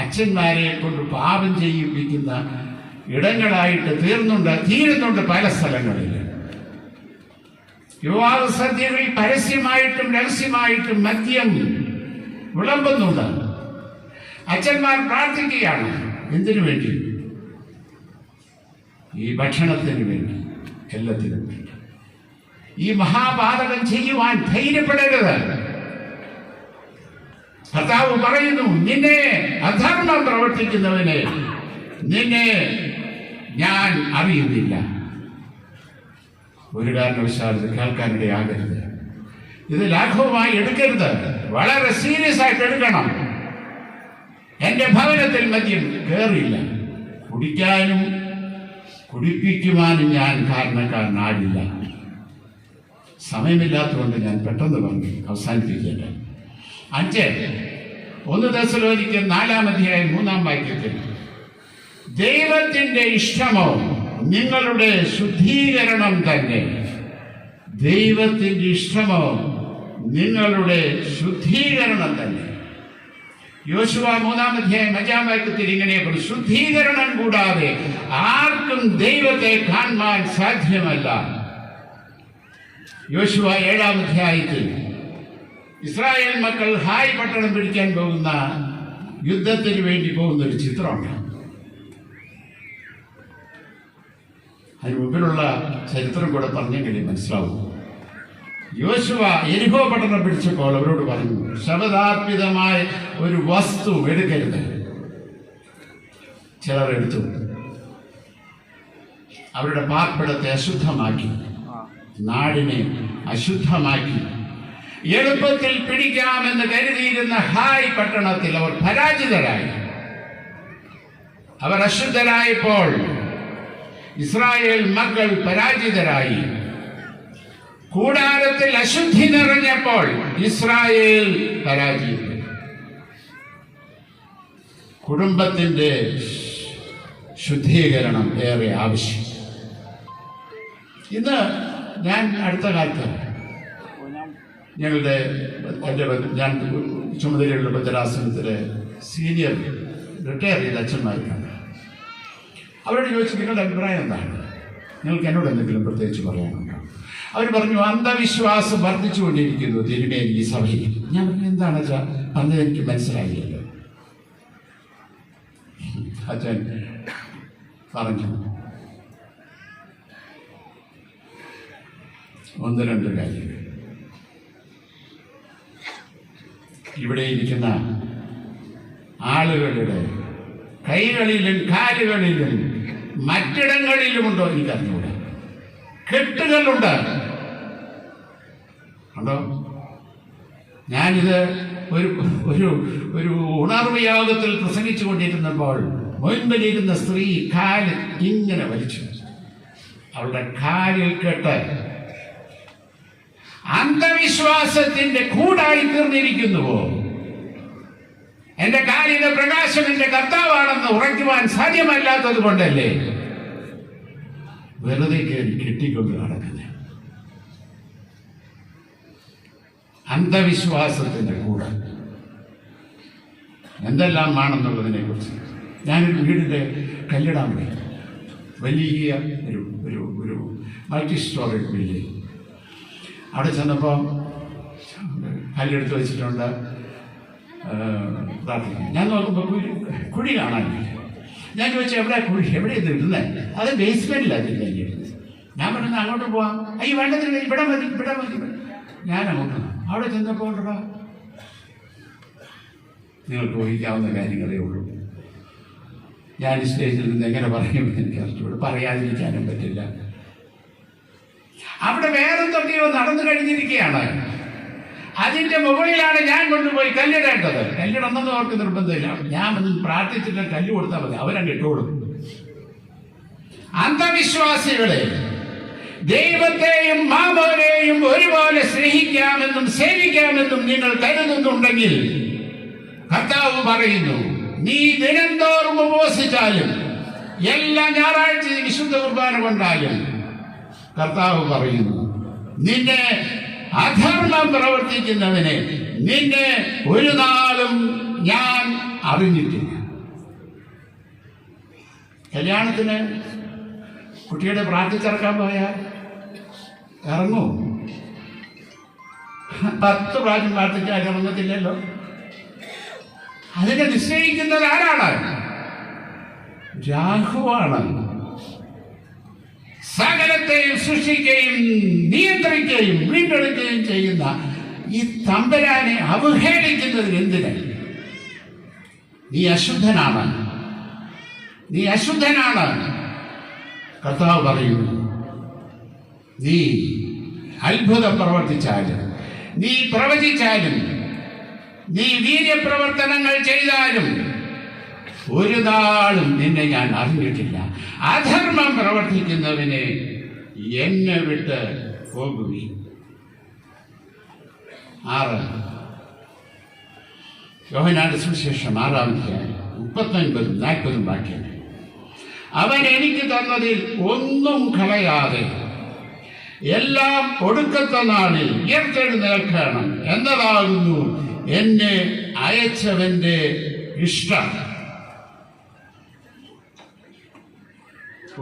അച്ഛന്മാരെ കൊണ്ട് പാപം ചെയ്യിപ്പിക്കുന്ന ഇടങ്ങളായിട്ട് തീരുന്നുണ്ട് പല സ്ഥലങ്ങളിൽ. വിവാഹ സദ്യകളിൽ പരസ്യമായിട്ടും രഹസ്യമായിട്ടും മദ്യം വിളമ്പുന്നുണ്ട്. അച്ഛന്മാർ പ്രാർത്ഥിക്കുകയാണ്. എന്തിനു വേണ്ടി? ഈ ഭക്ഷണത്തിന് വേണ്ടി, എല്ലാത്തിനും വേണ്ടി. ഈ മഹാപാതകം ചെയ്യുവാൻ ധൈര്യപ്പെടരുത്. കർത്താവ് പറയുന്നു, നിന്നെ അധർമ്മം പ്രവർത്തിക്കുന്നവനെ നിന്നെ ഞാൻ അറിയുന്നില്ല. ഒരു കാരണവശാലും ഇത് കേൾക്കാനിടയാകരുത്. ഇത് ലാഘവമായി എടുക്കരുത്, വളരെ സീരിയസ് ആയിട്ട് എടുക്കണം. എന്റെ ഭവനത്തിൽ മദ്യം കയറിയില്ല, കുടിക്കാനും കുടിപ്പിക്കുവാനും ഞാൻ കാരണക്കാരനാകില്ല. സമയമില്ലാത്തതുകൊണ്ട് ഞാൻ പെട്ടെന്ന് പറഞ്ഞു അവസാനിപ്പിക്കട്ടെ. 1 തെസ്സലോനിക്കർ 4-ാം അധ്യായം 3-ാം വാക്യത്തിൽ ദൈവത്തിന്റെ ഇഷ്ടമോ നിങ്ങളുടെ ശുദ്ധീകരണം തന്നെ. ദൈവത്തിന്റെ ഇഷ്ടമോ നിങ്ങളുടെ ശുദ്ധീകരണം തന്നെ. യോശുവ 3-ാം അധ്യായം 5-ാം വാക്യത്തിൽ ഇങ്ങനെ പറയും, ശുദ്ധീകരണം കൂടാതെ ആർക്കും ദൈവത്തെ കാണുവാൻ സാധ്യമല്ല. യോശുവ 7-ാം അധ്യായത്തിൽ ഇസ്രായേൽ മക്കൾ ഹായ് പട്ടണം പിടിക്കാൻ പോകുന്ന യുദ്ധത്തിന് വേണ്ടി പോകുന്ന ഒരു ചിത്രമുണ്ട്. അതിന് മുമ്പിലുള്ള ചരിത്രം കൂടെ പറഞ്ഞെങ്കിൽ മനസ്സിലാവും. യോശുവ യെരിഹോ പട്ടണം പിടിച്ചപ്പോൾ അവരോട് പറഞ്ഞു, ശബദാർപ്പിതമായ ഒരു വസ്തു എടുക്കരുത്. ചിലർ എടുത്തു, അവരുടെ പാർപ്പിടത്തെ അശുദ്ധമാക്കി. നാടിനെ അശുദ്ധമാക്കി. എളുപ്പത്തിൽ പിടിക്കാമെന്ന് കരുതിയിരുന്ന ഹായ് പട്ടണത്തിൽ അവർ പരാജിതരായി. അവർ അശുദ്ധരായപ്പോൾ ഇസ്രായേൽ മക്കൾ പരാജിതരായി. കൂടാരത്തിൽ അശുദ്ധി നിറഞ്ഞപ്പോൾ ഇസ്രായേൽ പരാജയപ്പെട്ടു. കുടുംബത്തിന്റെ ശുദ്ധീകരണം ഏറെ ആവശ്യം. ഇന്ന് ഞാൻ അടുത്ത കാലത്ത് ഞാൻ ചുമതലയുള്ള ഭദ്രാസനത്തിലെ സീനിയർ റിട്ടയർ ചെയ്ത അച്ഛന്മാർക്കാണ്. അവരോട് ചോദിച്ചു, നിങ്ങളുടെ അഭിപ്രായം എന്താണ്? നിങ്ങൾക്ക് എന്നോട് എന്തെങ്കിലും പ്രത്യേകിച്ച് പറയാനുണ്ടോ? അവർ പറഞ്ഞു, അന്ധവിശ്വാസം വർദ്ധിച്ചുകൊണ്ടിരിക്കുന്നു തിരുമേനി ഈ സഭയിൽ. ഞാൻ പറഞ്ഞു, എന്താണ് അച്ഛാ അന്ന് എനിക്ക് മനസ്സിലായില്ലല്ലോ. അച്ഛൻ പറഞ്ഞു, ഒന്ന് രണ്ട് കാര്യങ്ങൾ. ഇവിടെ ഇരിക്കുന്ന ആളുകളുടെ കൈകളിലും കാലുകളിലും മറ്റിടങ്ങളിലുമുണ്ടോ എനിക്കറിഞ്ഞൂടെ കെട്ടുകളുണ്ട്. ഉണ്ടോ? ഞാനിത് ഒരു ഒരു ഉണർവ് യോഗത്തിൽ പ്രസംഗിച്ചു കൊണ്ടിരുന്നപ്പോൾ മുൻപിലിരുന്ന സ്ത്രീ കാല് ഇങ്ങനെ വലിച്ചു. അവളുടെ കാലിൽ കെട്ട് അന്ധവിശ്വാസത്തിന്റെ കൂടായി തീർന്നിരിക്കുന്നുവോ? എന്റെ കാലിന്റെ പ്രകാശം എന്റെ കർത്താവാണെന്ന് ഉറയ്ക്കുവാൻ സാധ്യമല്ലാത്തത് കൊണ്ടല്ലേ വെറുതെ കയറി കെട്ടിക്കൊണ്ട് നടക്കുന്നത്? അന്ധവിശ്വാസത്തിന്റെ കൂടെ എന്തെല്ലാം ആണെന്നുള്ളതിനെ കുറിച്ച് ഞാനൊരു വീടിന്റെ കല്ലിടാൻ പോയി. വലിയ ഒരു മൾട്ടി സ്റ്റോറി ബിൽഡിംഗ്. അവിടെ ചെന്നപ്പോൾ കല്ലെടുത്ത് വെച്ചിട്ടുണ്ട്, പ്രാർത്ഥിക്കുന്നു. ഞാൻ നോക്കുമ്പോൾ കുഴി കാണാനില്ല. ഞാൻ ചോദിച്ചു, എവിടെ ഇത് ഇടുന്നത്? അത് ബേസ്മെന്റിലാണ് ഇടുന്നത്. ഞാൻ പറഞ്ഞത് അങ്ങോട്ട് പോവാം. അയ്യോ വേണ്ടതില്ല, ഇവിടെ മതി. ഞാൻ അങ്ങോട്ട് അവിടെ ചെന്നപ്പോൾ നിങ്ങൾക്ക് ഊഹിക്കാവുന്ന കാര്യങ്ങളേ ഉള്ളൂ. ഞാൻ സ്റ്റേജിൽ നിന്ന് എങ്ങനെ പറയുമെന്ന് എനിക്ക് അറിഞ്ഞൂടെ, പറയാതിരിക്കാനും പറ്റില്ല. അവിടെ വേറെന്തൊക്കെയോ നടന്നു കഴിഞ്ഞിരിക്കുകയാണ്. അതിന്റെ മുകളിലാണ് ഞാൻ കൊണ്ടുപോയി കല്ലിടേണ്ടത്. കല്ലിടണമെന്ന് അവർക്ക് നിർബന്ധമില്ല. ഞാൻ ഒന്ന് പ്രാർത്ഥിച്ചിട്ട് കല്ല് കൊടുത്താൽ മതി, അവരങ്ങ് ഇട്ടുകൊടുക്കും. അന്ധവിശ്വാസികളെ, ദൈവത്തെയും മാമോനെയും ഒരുപോലെ സ്നേഹിക്കാമെന്നും സേവിക്കാമെന്നും നിങ്ങൾ കരുതുന്നുണ്ടെങ്കിൽ കർത്താവ് പറയുന്നു, നീ ദിനംതോറും ഉപവസിച്ചാലും എല്ലാ ഞായറാഴ്ചയും വിശുദ്ധ കുർബാന കൊണ്ടാലും കർത്താവ് പറയുന്നു, നിന്നെ അധർമ്മം പ്രവർത്തിക്കുന്നവനെ നിന്നെ ഒരു നാളും ഞാൻ അറിഞ്ഞിട്ടില്ല. കല്യാണത്തിന് കുട്ടിയുടെ പ്രാർത്ഥിച്ചിറക്കാൻ പോയാൽ ഇറങ്ങൂ. 10 പ്രാവശ്യം പ്രാർത്ഥിച്ചാൽ ഇറങ്ങത്തില്ലല്ലോ. അതിനെ നിശ്ചയിക്കുന്നത് ആരാണ്? രാഹുവാണ്. സകലത്തെയും സൃഷ്ടിക്കുകയും നിയന്ത്രിക്കുകയും വീണ്ടെടുക്കുകയും ചെയ്യുന്ന ഈ തമ്പുരാനെ അവഹേളിക്കുന്നത് എന്തിനാണ്? നീ അശുദ്ധനാണ്. കർത്താവ് പറയുന്നു, നീ അത്ഭുതം പ്രവർത്തിച്ചാലും, നീ പ്രവചിച്ചാലും, നീ വീര്യപ്രവർത്തനങ്ങൾ ചെയ്താലും ഒരു നാളും നിന്നെ ഞാൻ അറിഞ്ഞിട്ടില്ല. അധർമ്മം പ്രവർത്തിക്കുന്നവനെ എന്നെ വിട്ട് പോകുകയും. 6 യോഹന്നാന്റെ സുവിശേഷം 6-ാം അധ്യായം 39-40 വാക്യങ്ങൾ. അവൻ എനിക്ക് തന്നതിൽ ഒന്നും കളയാതെ എല്ലാം ഒടുക്കത്തെ നാളിൽ ഉയർത്തെഴുന്നേൽക്കണം എന്നതാകുന്നു എന്നെ അയച്ചവന്റെ ഇഷ്ടം.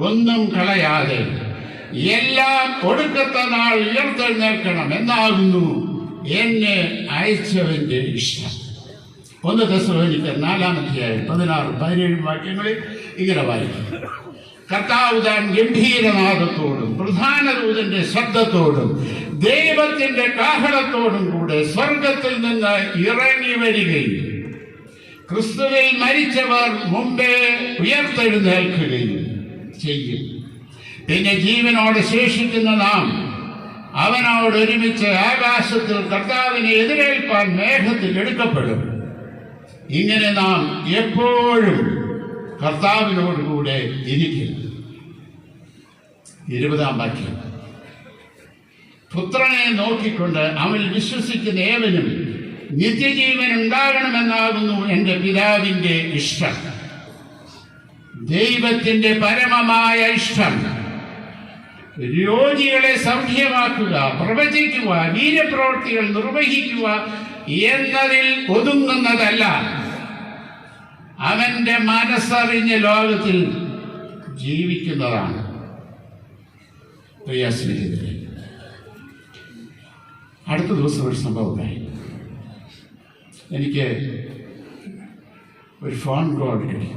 ഒന്നും കളയാതെ എല്ലാം ഒടുക്കത്തെ നാൾ ഉയർത്തെഴുന്നേൽക്കണം എന്നാകുന്നു എന്നെ അയച്ചവന്റെ ഇഷ്ടം. 1 തെസ്സലോനിക്കർ 4-ാം അധ്യായം 16-17 വാക്യങ്ങളിൽ ഇങ്ങനെ വായിക്കും. കർത്താവ് താൻ ഗംഭീരനാദത്തോടും പ്രധാന ദൂതന്റെ ശബ്ദത്തോടും ദൈവത്തിന്റെ കാഹളത്തോടും കൂടെ സ്വർഗത്തിൽ നിന്ന് ഇറങ്ങി വരികയും ക്രിസ്തുവിൽ മരിച്ചവർ മുമ്പേ ഉയർത്തെഴുന്നേൽക്കുകയും ചെയ്യും. പിന്നെ ജീവനോടെ ശേഷിക്കുന്ന നാം അവനോട് ഒരുമിച്ച് ആകാശത്തിൽ കർത്താവിനെ എതിരേൽപ്പാൻ മേഘത്തിൽ എടുക്കപ്പെടും. ഇങ്ങനെ നാം എപ്പോഴും കർത്താവിനോടുകൂടെ ഇരിക്കും. 20-ാം വാക്യം, പുത്രനെ നോക്കിക്കൊണ്ട് അവനിൽ വിശ്വസിക്കുന്ന ഏവനും നിത്യജീവൻ ഉണ്ടാകണമെന്നാകുന്നു എൻ്റെ പിതാവിൻ്റെ ഇഷ്ടം. ദൈവത്തിൻ്റെ പരമമായ ഇഷ്ടം രോഗികളെ സൗഖ്യമാക്കുക, പ്രവചിക്കുക, വീര്യപ്രവൃത്തികൾ നിർവഹിക്കുക എന്നതിൽ ഒതുങ്ങുന്നതല്ല. അവന്റെ മനസ്സറിഞ്ഞ ലോകത്തിൽ ജീവിക്കുന്നതാണ്. പ്രിയ സ്നേഹിതരെ, അടുത്ത ദിവസം ഒരു സംഭവം ഉണ്ടായി. എനിക്ക് ഒരു ഫോൺ കോൾ കിട്ടി.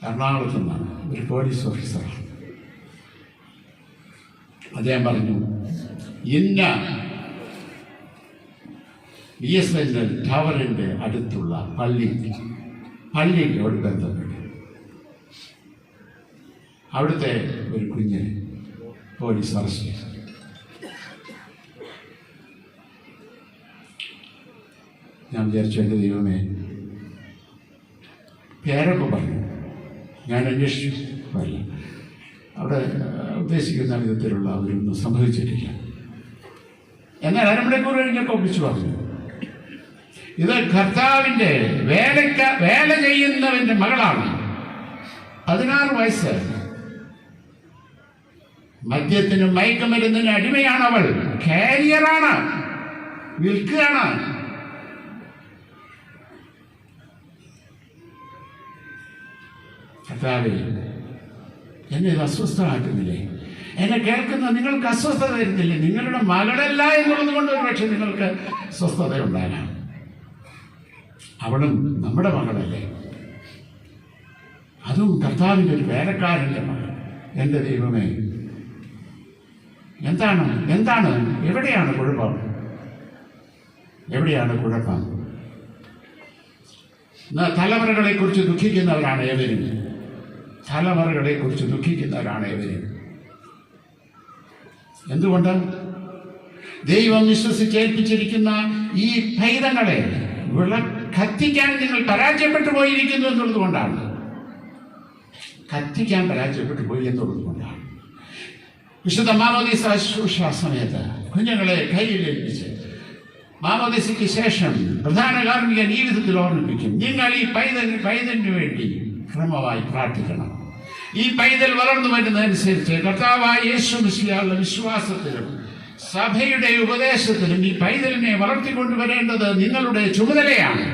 എറണാകുളത്ത് നിന്നാണ്, ഒരു പോലീസ് ഓഫീസറാണ്. അദ്ദേഹം പറഞ്ഞു, ഇന്ന BSNL ടവറിൻ്റെ അടുത്തുള്ള പള്ളിയോട് ബന്ധപ്പെട്ട് അവിടുത്തെ ഒരു കുഞ്ഞിനെ പോലീസ് അറസ്റ്റ് ചെയ്തു. ഞാൻ വിചാരിച്ചു, എൻ്റെ ദൈവമേ, പേരൊക്കെ പറഞ്ഞു. ഞാൻ അന്വേഷിച്ചു, അല്ല, അവിടെ ഉദ്ദേശിക്കുന്ന വിധത്തിലുള്ള അവരൊന്നും സംഭവിച്ചിട്ടില്ല. എന്നാൽ അരമണിക്കൂർ കഴിഞ്ഞപ്പോൾ വിളിച്ചു പറഞ്ഞു, ഇത് കർത്താവിൻ്റെ വേല ചെയ്യുന്നവൻ്റെ മകളാണ്, 16 വയസ്സ്, മദ്യത്തിനും മയക്കുമരുന്നിനും അടിമയാണ് അവൾ, കാരിയറാണ്, വിൽക്കുകയാണ്. കർത്താവേ, എന്നെ ഇത് അസ്വസ്ഥമാക്കുന്നില്ലേ? എന്നെ കേൾക്കുന്ന നിങ്ങൾക്ക് അസ്വസ്ഥത വരുന്നില്ലേ? നിങ്ങളുടെ മകളല്ല എന്നുള്ളത് കൊണ്ട് ഒരു പക്ഷേ നിങ്ങൾക്ക് സ്വസ്ഥത ഉണ്ടാകാം. അവളും നമ്മുടെ മകളല്ലേ, അതും കർത്താവിൻ്റെ ഒരു വേലക്കാരൻ്റെ മകൾ. എൻ്റെ ദൈവമേ, എന്താണ് എവിടെയാണ് കുഴപ്പം? തലമുറകളെക്കുറിച്ച് ദുഃഖിക്കുന്നവരാണ് ഏവരും. എന്തുകൊണ്ട്? ദൈവം വിശ്വസിച്ചേൽപ്പിച്ചിരിക്കുന്ന ഈ പൈതങ്ങളെ കത്തിക്കാൻ നിങ്ങൾ പരാജയപ്പെട്ടു പോയിരിക്കുന്നു എന്നുള്ളത് കൊണ്ടാണ്. വിശുദ്ധ മാമോദീസ ശുശ്രൂഷ സമയത്ത് കുഞ്ഞുങ്ങളെ കയ്യിലേൽപ്പിച്ച് മാമോദീസയ്ക്ക് ശേഷം പ്രധാന കാർമ്മികൻ ഈ വിധത്തിൽ ഓർമ്മിപ്പിക്കും, നിങ്ങൾ ഈ പൈതലിന് വേണ്ടി ക്രമമായി പ്രാർത്ഥിക്കണം. ഈ പൈതൽ വളർന്നു വരുന്നതനുസരിച്ച് കർത്താവായ യേശു മിശിഹായുടെ വിശ്വാസത്തിലും സഭയുടെ ഉപദേശത്തിലും ഈ പൈതലിനെ വളർത്തിക്കൊണ്ടുവരേണ്ടത് നിങ്ങളുടെ ചുമതലയാണ്.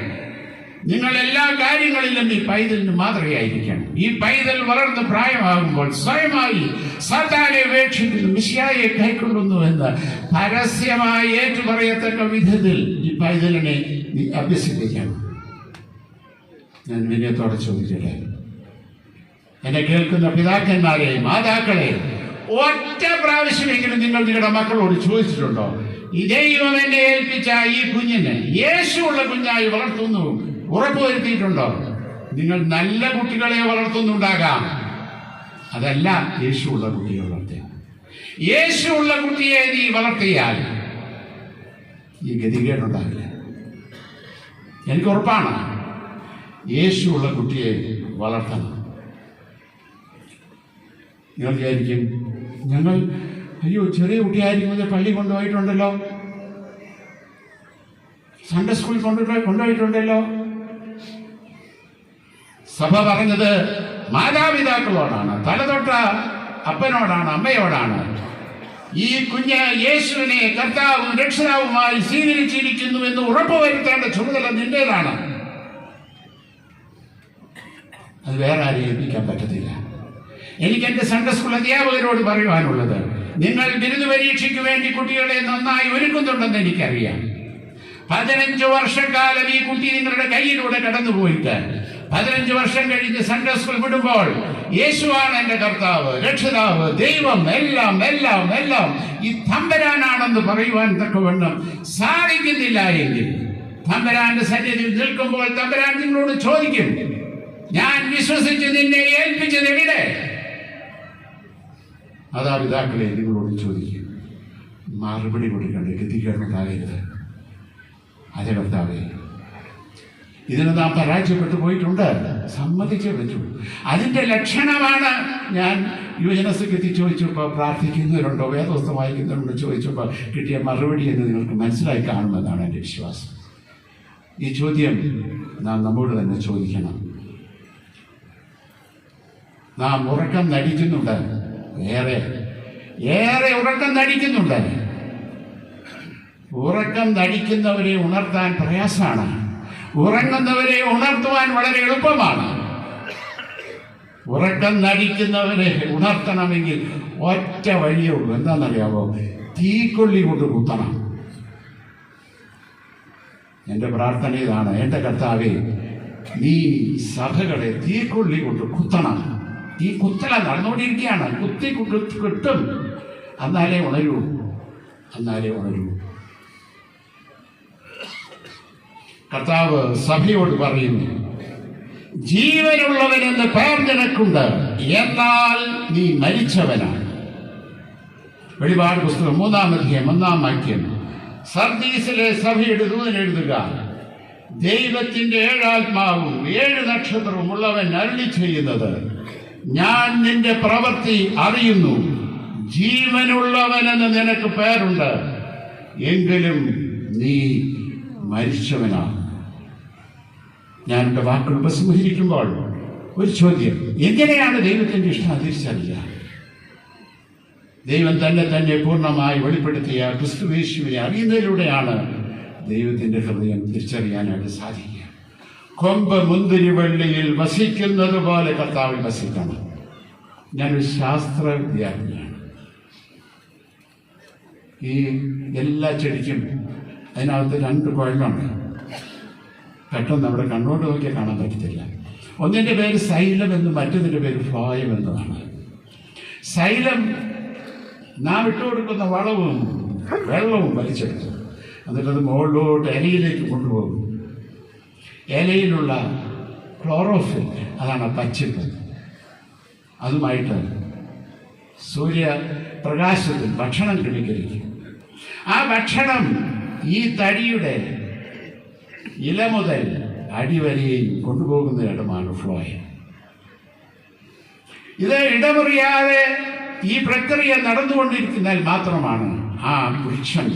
നിങ്ങൾ എല്ലാ കാര്യങ്ങളിലും ഈ പൈതലിന് മാതൃകയായിരിക്കണം. ഈ പൈതൽ വളർന്ന് പ്രായമാകുമ്പോൾ സ്വയമായി സാത്താനെ ഉപേക്ഷിക്കുന്നു, മിശിഹായെ കൈക്കൊള്ളുന്നു എന്ന് പരസ്യമായി ഏറ്റുപറയത്തക്ക വിധത്തിൽ ഈ പൈതലിനെ അഭ്യസിപ്പിക്കണം. ഞാൻ വിനയത്തോടെ ചോദിക്കട്ടെ, എന്നെ കേൾക്കുന്ന പിതാക്കന്മാരെ, മാതാക്കളെ, ഒറ്റ പ്രാവശ്യമെങ്കിലും നിങ്ങൾ നിങ്ങളുടെ മക്കളോട് ചോദിച്ചിട്ടുണ്ടോ, ഈ ദൈവം എന്നെ ഏൽപ്പിച്ച ഈ കുഞ്ഞിനെ യേശുവുള്ള കുഞ്ഞായി വളർത്തുന്നു ഉറപ്പുവരുത്തിയിട്ടുണ്ടോ? നിങ്ങൾ നല്ല കുട്ടികളെ വളർത്തുന്നുണ്ടാകാം, അതല്ല യേശുവുള്ള കുട്ടിയെ വളർത്തുക. യേശുവുള്ള കുട്ടിയെ നീ വളർത്തിയാൽ ഈ ഗതികേടുണ്ടാകില്ല. എനിക്ക് ഉറപ്പാണ്, യേശുവുള്ള കുട്ടിയെ വളർത്തണം. നിങ്ങൾ വിചാരിക്കും, ഞങ്ങൾ ചെറിയ കുട്ടിയായിരിക്കുമ്പോൾ പള്ളി കൊണ്ടുപോയിട്ടുണ്ടല്ലോ, സൺഡേ സ്കൂളിൽ കൊണ്ടുപോയിട്ടുണ്ടല്ലോ. സഭ പറഞ്ഞത് മാതാപിതാക്കളോടാണ്, തലതൊട്ട അപ്പനോടാണ്, അമ്മയോടാണ്. ഈ കുഞ്ഞ് യേശുവിനെ കർത്താവും രക്ഷിതാവുമായി സ്വീകരിച്ചിരിക്കുന്നു എന്ന് ഉറപ്പുവരുത്തേണ്ട ചുമതല നിന്റേതാണ്. അത് വേറെ ആരെയും ഏൽപ്പിക്കാൻ പറ്റത്തില്ല. എനിക്ക് എൻ്റെ സൺഡേ സ്കൂൾ അധ്യാപകരോട് പറയുവാനുള്ളത്, നിങ്ങൾ ബിരുദ പരീക്ഷയ്ക്ക് വേണ്ടി കുട്ടികളെ നന്നായി ഒരുക്കുന്നുണ്ടെന്ന് എനിക്കറിയാം. 15 വർഷക്കാലം ഈ കുട്ടി നിങ്ങളുടെ കയ്യിലൂടെ കടന്നുപോയിട്ട് 15 വർഷം കഴിഞ്ഞ് സൺഡേ സ്കൂൾ വിടുമ്പോൾ യേശുവാണ് എൻ്റെ കർത്താവ്, രക്ഷിതാവ്, ദൈവം, എല്ലാം എല്ലാം എല്ലാം ഈ തമ്പുരാനാണെന്ന് പറയുവാൻ തക്കവണ്ണം സാധിക്കുന്നില്ല എങ്കിൽ തമ്പുരാന്റെ സന്നിധിയിൽ നിൽക്കുമ്പോൾ തമ്പുരാൻ നിങ്ങളോട് ചോദിക്കും, ഞാൻ വിശ്വസിച്ച് നിന്നെ ഏൽപ്പിച്ചത് എവിടെ? മാതാപിതാക്കളെ നിങ്ങളോട് ചോദിക്കും, മറുപടി കൊടുക്കേണ്ട ഗതികേടുണ്ടാകരുത്. അതേ കർത്താവേ, ഇതിന് നാം പരാജയപ്പെട്ടു പോയിട്ടുണ്ട്, സമ്മതിച്ചേ പറ്റൂ. അതിൻ്റെ ലക്ഷണമാണ് ഞാൻ യുവജനസംഘത്തിൽ ചോദിച്ചപ്പോൾ പ്രാർത്ഥിക്കുന്നവരുണ്ടോ, വേദപുസ്തകം വായിക്കുന്നവരുണ്ടോ ചോദിച്ചപ്പോൾ കിട്ടിയ മറുപടി എന്ന് നിങ്ങൾക്ക് മനസ്സിലായി കാണുമെന്നാണ് എൻ്റെ വിശ്വാസം. ഈ ചോദ്യം നാം നമ്മോട് തന്നെ ചോദിക്കണം. നാം ഉറക്കം നടിക്കുന്നുണ്ട്, ഏറെ ഉറക്കം നടിക്കുന്നുണ്ട്. ഉറക്കം നടിക്കുന്നവരെ ഉണർത്താൻ പ്രയാസമാണ്, ഉറങ്ങുന്നവരെ ഉണർത്തുവാൻ വളരെ എളുപ്പമാണ്. ഉറക്കം നടിക്കുന്നവരെ ഉണർത്തണമെങ്കിൽ ഒറ്റ വഴിയേ ഉള്ളൂ. എന്താണെന്നറിയാമോ? തീക്കൊള്ളി കൊണ്ട് കുത്തണം. എൻ്റെ പ്രാർത്ഥന ഇതാണ്, എൻ്റെ കർത്താവേ, നീ സഭകളെ തീക്കൊള്ളി കൊണ്ട് കുത്തണം. ഈ കുത്തല നടന്നുകൊണ്ടിരിക്കുകയാണ്. കുത്തി കിട്ടും, എന്നാലേ ഉണരൂ. കർത്താവ് സഭയോട് പറയുന്നു, ജീവനുള്ളവനെന്ന് പേർ നിനക്കുണ്ട്, എന്നാൽ നീ മരിച്ചവനാണ്. വെളിപാട് പുസ്തകം 3-ാം അധ്യായം 1-ാം വാക്യം. സർദീസിലെ സഭയുടെ ദൂതനെഴുതുക, ദൈവത്തിന്റെ 7 ആത്മാവും 7 നക്ഷത്രവും ഉള്ളവൻ അരുളി ചെയ്യുന്നത്, ഞാൻ നിന്റെ പ്രവൃത്തി അറിയുന്നു. ജീവനുള്ളവനെന്ന് നിനക്ക് പേരുണ്ട്, എങ്കിലും നീ മരിച്ചവനാണ്. ഞാൻ എൻ്റെ വാക്കുകൾ ഉപസംഹരിക്കുമ്പോൾ ഒരു ചോദ്യം: എങ്ങനെയാണ് ദൈവത്തിൻ്റെ ഇഷ്ടം തിരിച്ചറിയുക? ദൈവം തന്നെ പൂർണ്ണമായി വെളിപ്പെടുത്തിയ ക്രിസ്തുയേശുവിനെ അറിയുന്നതിലൂടെയാണ് ദൈവത്തിൻ്റെ ഹൃദയം തിരിച്ചറിയാനായിട്ട് സാധിക്കുക. കൊമ്പ് മുന്തിരിവള്ളിയിൽ വസിക്കുന്നത് പോലെ കർത്താവിൽ വസിക്കണം. ഞാനൊരു ശാസ്ത്ര വിദ്യാർത്ഥിയാണ്. ഈ എല്ലാ ചെടിക്കും അതിനകത്ത് 2 കുഴലുണ്ട്. പെട്ടെന്ന് നമ്മുടെ കണ്ണോട്ട് നോക്കിയാൽ കാണാൻ പറ്റത്തില്ല. ഒന്നിൻ്റെ പേര് സൈലം എന്നും മറ്റൊന്നിൻ്റെ പേര് ഫ്ലോയം എന്നുമാണ്. സൈലം നാം ഇട്ടുകൊടുക്കുന്ന വളവും വെള്ളവും വലിച്ചെടുത്തു, എന്നിട്ടത് മുകളിലോട്ട് ഇലയിലേക്ക് കൊണ്ടുപോകും. ഇലയിലുള്ള ക്ലോറോഫിൽ, അതാണ് പച്ചിപ്പ്, അതുമായിട്ട് സൂര്യപ്രകാശത്തിൽ ഭക്ഷണം ക്രമീകരിക്കും. ആ ഭക്ഷണം ഈ തടിയുടെ ഇല മുതൽ അടിവരെയും കൊണ്ടുപോകുന്ന ഇടമാണ് ഫ്ലോയം. ഇത് ഇടമുറിയാതെ ഈ പ്രക്രിയ നടന്നുകൊണ്ടിരിക്കുന്നതിൽ മാത്രമാണ് ആ വൃക്ഷം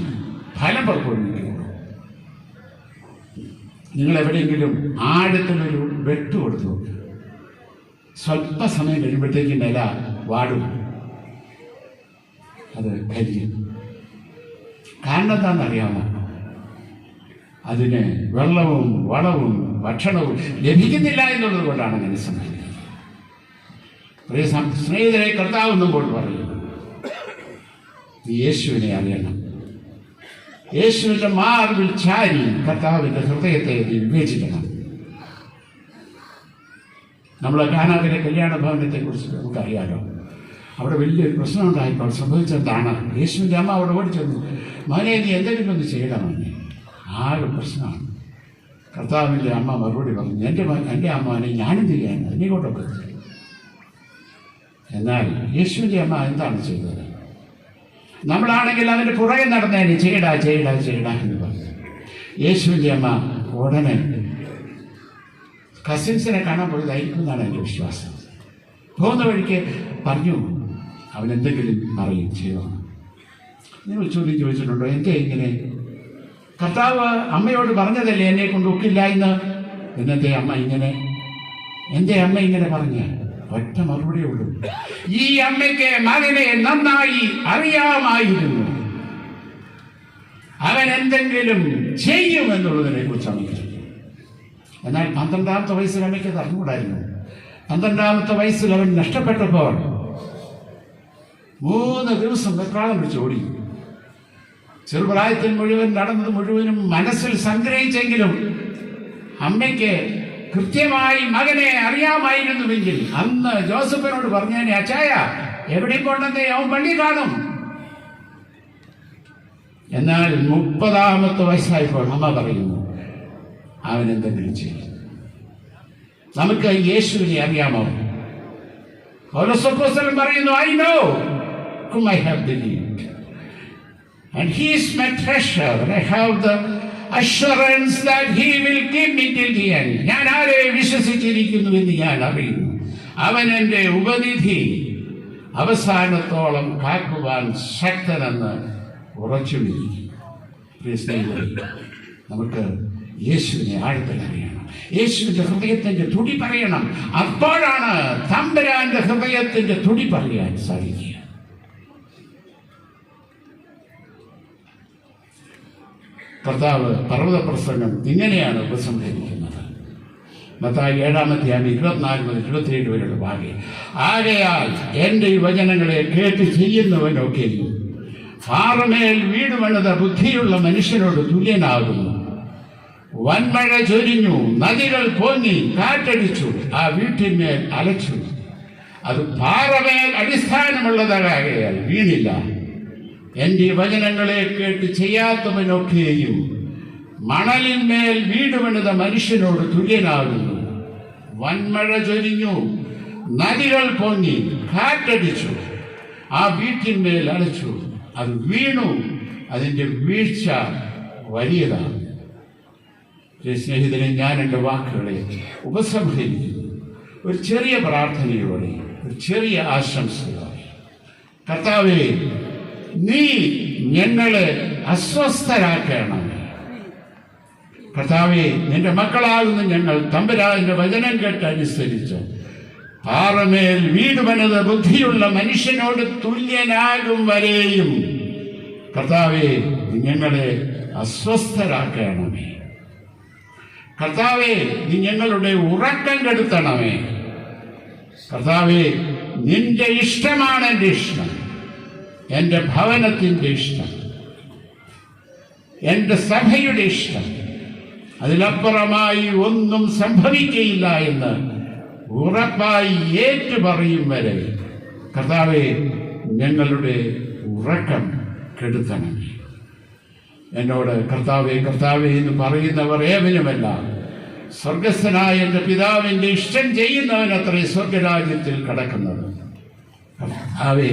ഫലം പുറപ്പെടുവിക്കുകയുള്ളൂ. നിങ്ങൾ എവിടെയെങ്കിലും ആഴത്തിലൊരു വെട്ട് കൊടുത്തു, സ്വല്പസമയം കഴിയുമ്പോഴത്തേക്കും ഇല വാടും, അത് കരിയും. കാരണം എന്താണെന്നറിയാമോ? അതിന് വെള്ളവും വളവും ഭക്ഷണവും ലഭിക്കുന്നില്ല എന്നുള്ളത് കൊണ്ടാണ് അങ്ങനെ സംഭവിക്കുന്നത്. പ്രിയ സ്നേഹിതരെ, കർത്താവ് നമ്മോട് പറയുന്നു, നീ യേശുവിനെ അറിയണം. യേശുവിൻ്റെ മാർവിൽ ചാരി കർത്താവിൻ്റെ ഹൃദയത്തെ നീ വിവേചിക്കണം. നമ്മളെ കാനാവിലെ കല്യാണ ഭവനത്തെക്കുറിച്ച് നമുക്കറിയാലോ. അവിടെ വലിയൊരു പ്രശ്നം ഉണ്ടായപ്പോൾ സംഭവിച്ചതാണ്, യേശുവിൻ്റെ അമ്മ അവിടെ ഓടിച്ചെന്നു, മകനെ നീ എന്തെങ്കിലും ഒന്ന് ചെയ്യണമെന്ന്. ആകെ പ്രശ്നമാണ്. കർത്താവിൻ്റെ അമ്മ മറുപടി പറഞ്ഞു, എൻ്റെ അമ്മനെ ഞാനും ചെയ്യാൻ എന്നെ കൊണ്ടൊക്കെ. എന്നാൽ യേശുവിൻ്റെ അമ്മ എന്താണ് ചെയ്തത്? നമ്മളാണെങ്കിൽ അവൻ്റെ പുറകെ നടന്നേനെ, ചെയ്യടാ എന്ന് പറഞ്ഞു. യേശുവിൻ്റെ അമ്മ ഉടനെ കസിൻസിനെ കാണാൻ പോയതായിരിക്കും എന്നാണ് എൻ്റെ വിശ്വാസം. പോകുന്ന വഴിക്ക് പറഞ്ഞു, അവനെന്തെങ്കിലും പറയും ചെയ്യണം. നിങ്ങൾ ചോദിച്ചിട്ടുണ്ടോ, എന്തേ ഇങ്ങനെ? കർത്താവ് അമ്മയോട് പറഞ്ഞതല്ലേ എന്നെ കൊണ്ട് ഒക്കില്ല എന്ന്. എന്നത്തെ അമ്മ ഇങ്ങനെ, എൻ്റെ അമ്മ ഇങ്ങനെ പറഞ്ഞ ഒറ്റ മറുപടിയേ ഉള്ളൂ, ഈ അമ്മയ്ക്ക് മകനെ നന്നായി അറിയാമായിരുന്നു, അവൻ എന്തെങ്കിലും ചെയ്യുമെന്നുള്ളതിനെ കുറിച്ച് അമ്മയ്ക്ക്. എന്നാൽ 12ാമത്തെ വയസ്സിൽ അമ്മയ്ക്ക് അറിഞ്ഞുകൂടായിരുന്നു. 12ാമത്തെ വയസ്സിൽ അവൻ നഷ്ടപ്പെട്ടപ്പോൾ 3 ദിവസം വെപ്രാളം പിടിച്ച് ഓടി. ചെറുപ്രായത്തിൽ മുഴുവൻ നടന്നത് മുഴുവനും മനസ്സിൽ സംഗ്രഹിച്ചെങ്കിലും അമ്മയ്ക്ക് കൃത്യമായി മകനെ അറിയാമായിരുന്നുവെങ്കിൽ അന്ന് ജോസഫിനോട് പറഞ്ഞേനെ, അച്ചായ എവിടെ കൊണ്ടെന്നേ അവൻ പള്ളി കാണും. എന്നാൽ 30ാമത്തെ വയസ്സായപ്പോൾ അമ്മ പറയുന്നു, അവൻ എന്തെങ്കിലും ചെയ്യും. നമുക്ക് യേശുവിനെ അറിയാമോ? പൗലോസ് അപ്പോസ്തലൻ പറയുന്നു, I know whom I have believed. And he is my treasure. I have the assurance that he will keep me till the end. ഞാൻ ആരെ വിശ്വസിച്ചിരിക്കുന്നു എന്ന് ഞാൻ അറിയുന്നു. അവൻ എൻ്റെ ഉപനിധി അവസാനത്തോളം കാക്കുവാൻ ശക്തനെന്ന് ഉറച്ചുമിരിക്കും. നമുക്ക് യേശുവിനെ ആഴത്തിൽ അറിയണം. യേശുവിന്റെ ഹൃദയത്തിന്റെ തുടി പറയണം. അപ്പോഴാണ് തമ്പുരാന്റെ ഹൃദയത്തിന്റെ തുടി പറയാൻ സാധിക്കുക. കർത്താവ് പർവ്വത പ്രസംഗം ഇങ്ങനെയാണ് ഉപസംഹരിക്കുന്നത്. മത്തായി 7:24-27 വരെയുള്ള ഭാഗ്യം. ആകയാൽ എൻ്റെ ഈ വചനങ്ങളെ കേട്ട് ചെയ്യുന്നവനൊക്കെയും പാറമേൽ വീട് പണിത ബുദ്ധിയുള്ള മനുഷ്യനോട് തുല്യനാകുന്നു. വൻമഴ ചൊരിഞ്ഞു, നദികൾ പൊങ്ങി, കാറ്റടിച്ചു, ആ വീട്ടിന്മേൽ അലച്ചു. അത് പാറമേൽ അടിസ്ഥാനമുള്ളതാകയാൽ വീണില്ല. എൻ്റെ വചനങ്ങളെ കേട്ട് ചെയ്യാത്തവനൊക്കെയും മണലിന്മേൽ വീട് പണിത മനുഷ്യനോട് തുല്യനാകുന്നു. വൻമഴ ചൊരിഞ്ഞു, നദികൾ പൊങ്ങി, കാറ്റടിച്ചു, ആ വീട്ടിന്മേൽ അലച്ചു. അത് വീണു, അതിൻ്റെ വീഴ്ച വലിയതാണ്. സ്നേഹിതരെ, ഞാൻ എൻ്റെ വാക്കുകളെ ഉപസംഹരിക്കുന്നു ഒരു ചെറിയ പ്രാർത്ഥനയോടെ, ഒരു ചെറിയ ആശംസയോടെ. കർത്താവേ, നീ ഞങ്ങളെ അസ്വസ്ഥരാക്കണമേ. കർത്താവേ, നിന്റെ മക്കളാകുന്ന ഞങ്ങൾ തമ്പുരാന്റെ വചനം കേട്ടനുസരിച്ച് പാറമേൽ വീട് പണിത ബുദ്ധിയുള്ള മനുഷ്യനോട് തുല്യനാകും വരെയും കർത്താവേ, ഞങ്ങളെ അസ്വസ്ഥരാക്കണമേ. കർത്താവേ, നീ ഞങ്ങളുടെ ഉറക്കം കെടുത്തണമേ. കർത്താവേ, നിന്റെ ഇഷ്ടമാണ് എൻ്റെ ഇഷ്ടം, എൻ്റെ ഭവനത്തിൻ്റെ ഇഷ്ടം, എൻ്റെ സഭയുടെ ഇഷ്ടം. അതിലപ്പുറമായി ഒന്നും സംഭവിക്കയില്ല എന്ന് ഉറപ്പായി ഏറ്റുപറയും വരെ കർത്താവേ, ഞങ്ങളുടെ ഉറക്കം കെടുത്തണമേ. എന്നോട് കർത്താവേ കർത്താവേ എന്ന് പറയുന്നവർ ഏവനുമല്ല, സ്വർഗസ്ഥനായ എൻ്റെ പിതാവിൻ്റെ ഇഷ്ടം ചെയ്യുന്നവനത്രേ സ്വർഗരാജ്യത്തിൽ കടക്കുന്നത്. കർത്താവേ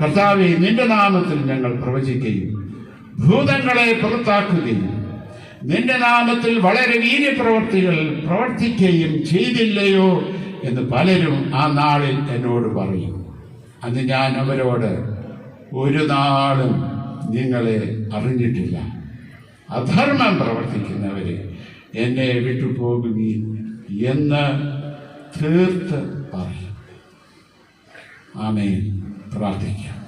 കർത്താവേ, നിന്റെ നാമത്തിൽ ഞങ്ങൾ പ്രവചിക്കുകയും ഭൂതങ്ങളെ പുറത്താക്കുകയും നിന്റെ നാമത്തിൽ വളരെ വീര്യപ്രവർത്തികൾ പ്രവർത്തിക്കുകയും ചെയ്തില്ലയോ എന്ന് പലരും ആ നാളിൽ എന്നോട് പറയും. അന്ന് ഞാൻ അവരോട്, ഒരു നാളും നിങ്ങളെ അറിഞ്ഞിട്ടില്ല. അധർമ്മം പ്രവർത്തിക്കുന്നവരെ എന്നെ വിട്ടുപോകുകയും എന്ന് തീർത്ത് പറയും. ആമേൻ. പ്രാർത്ഥിക്കാം.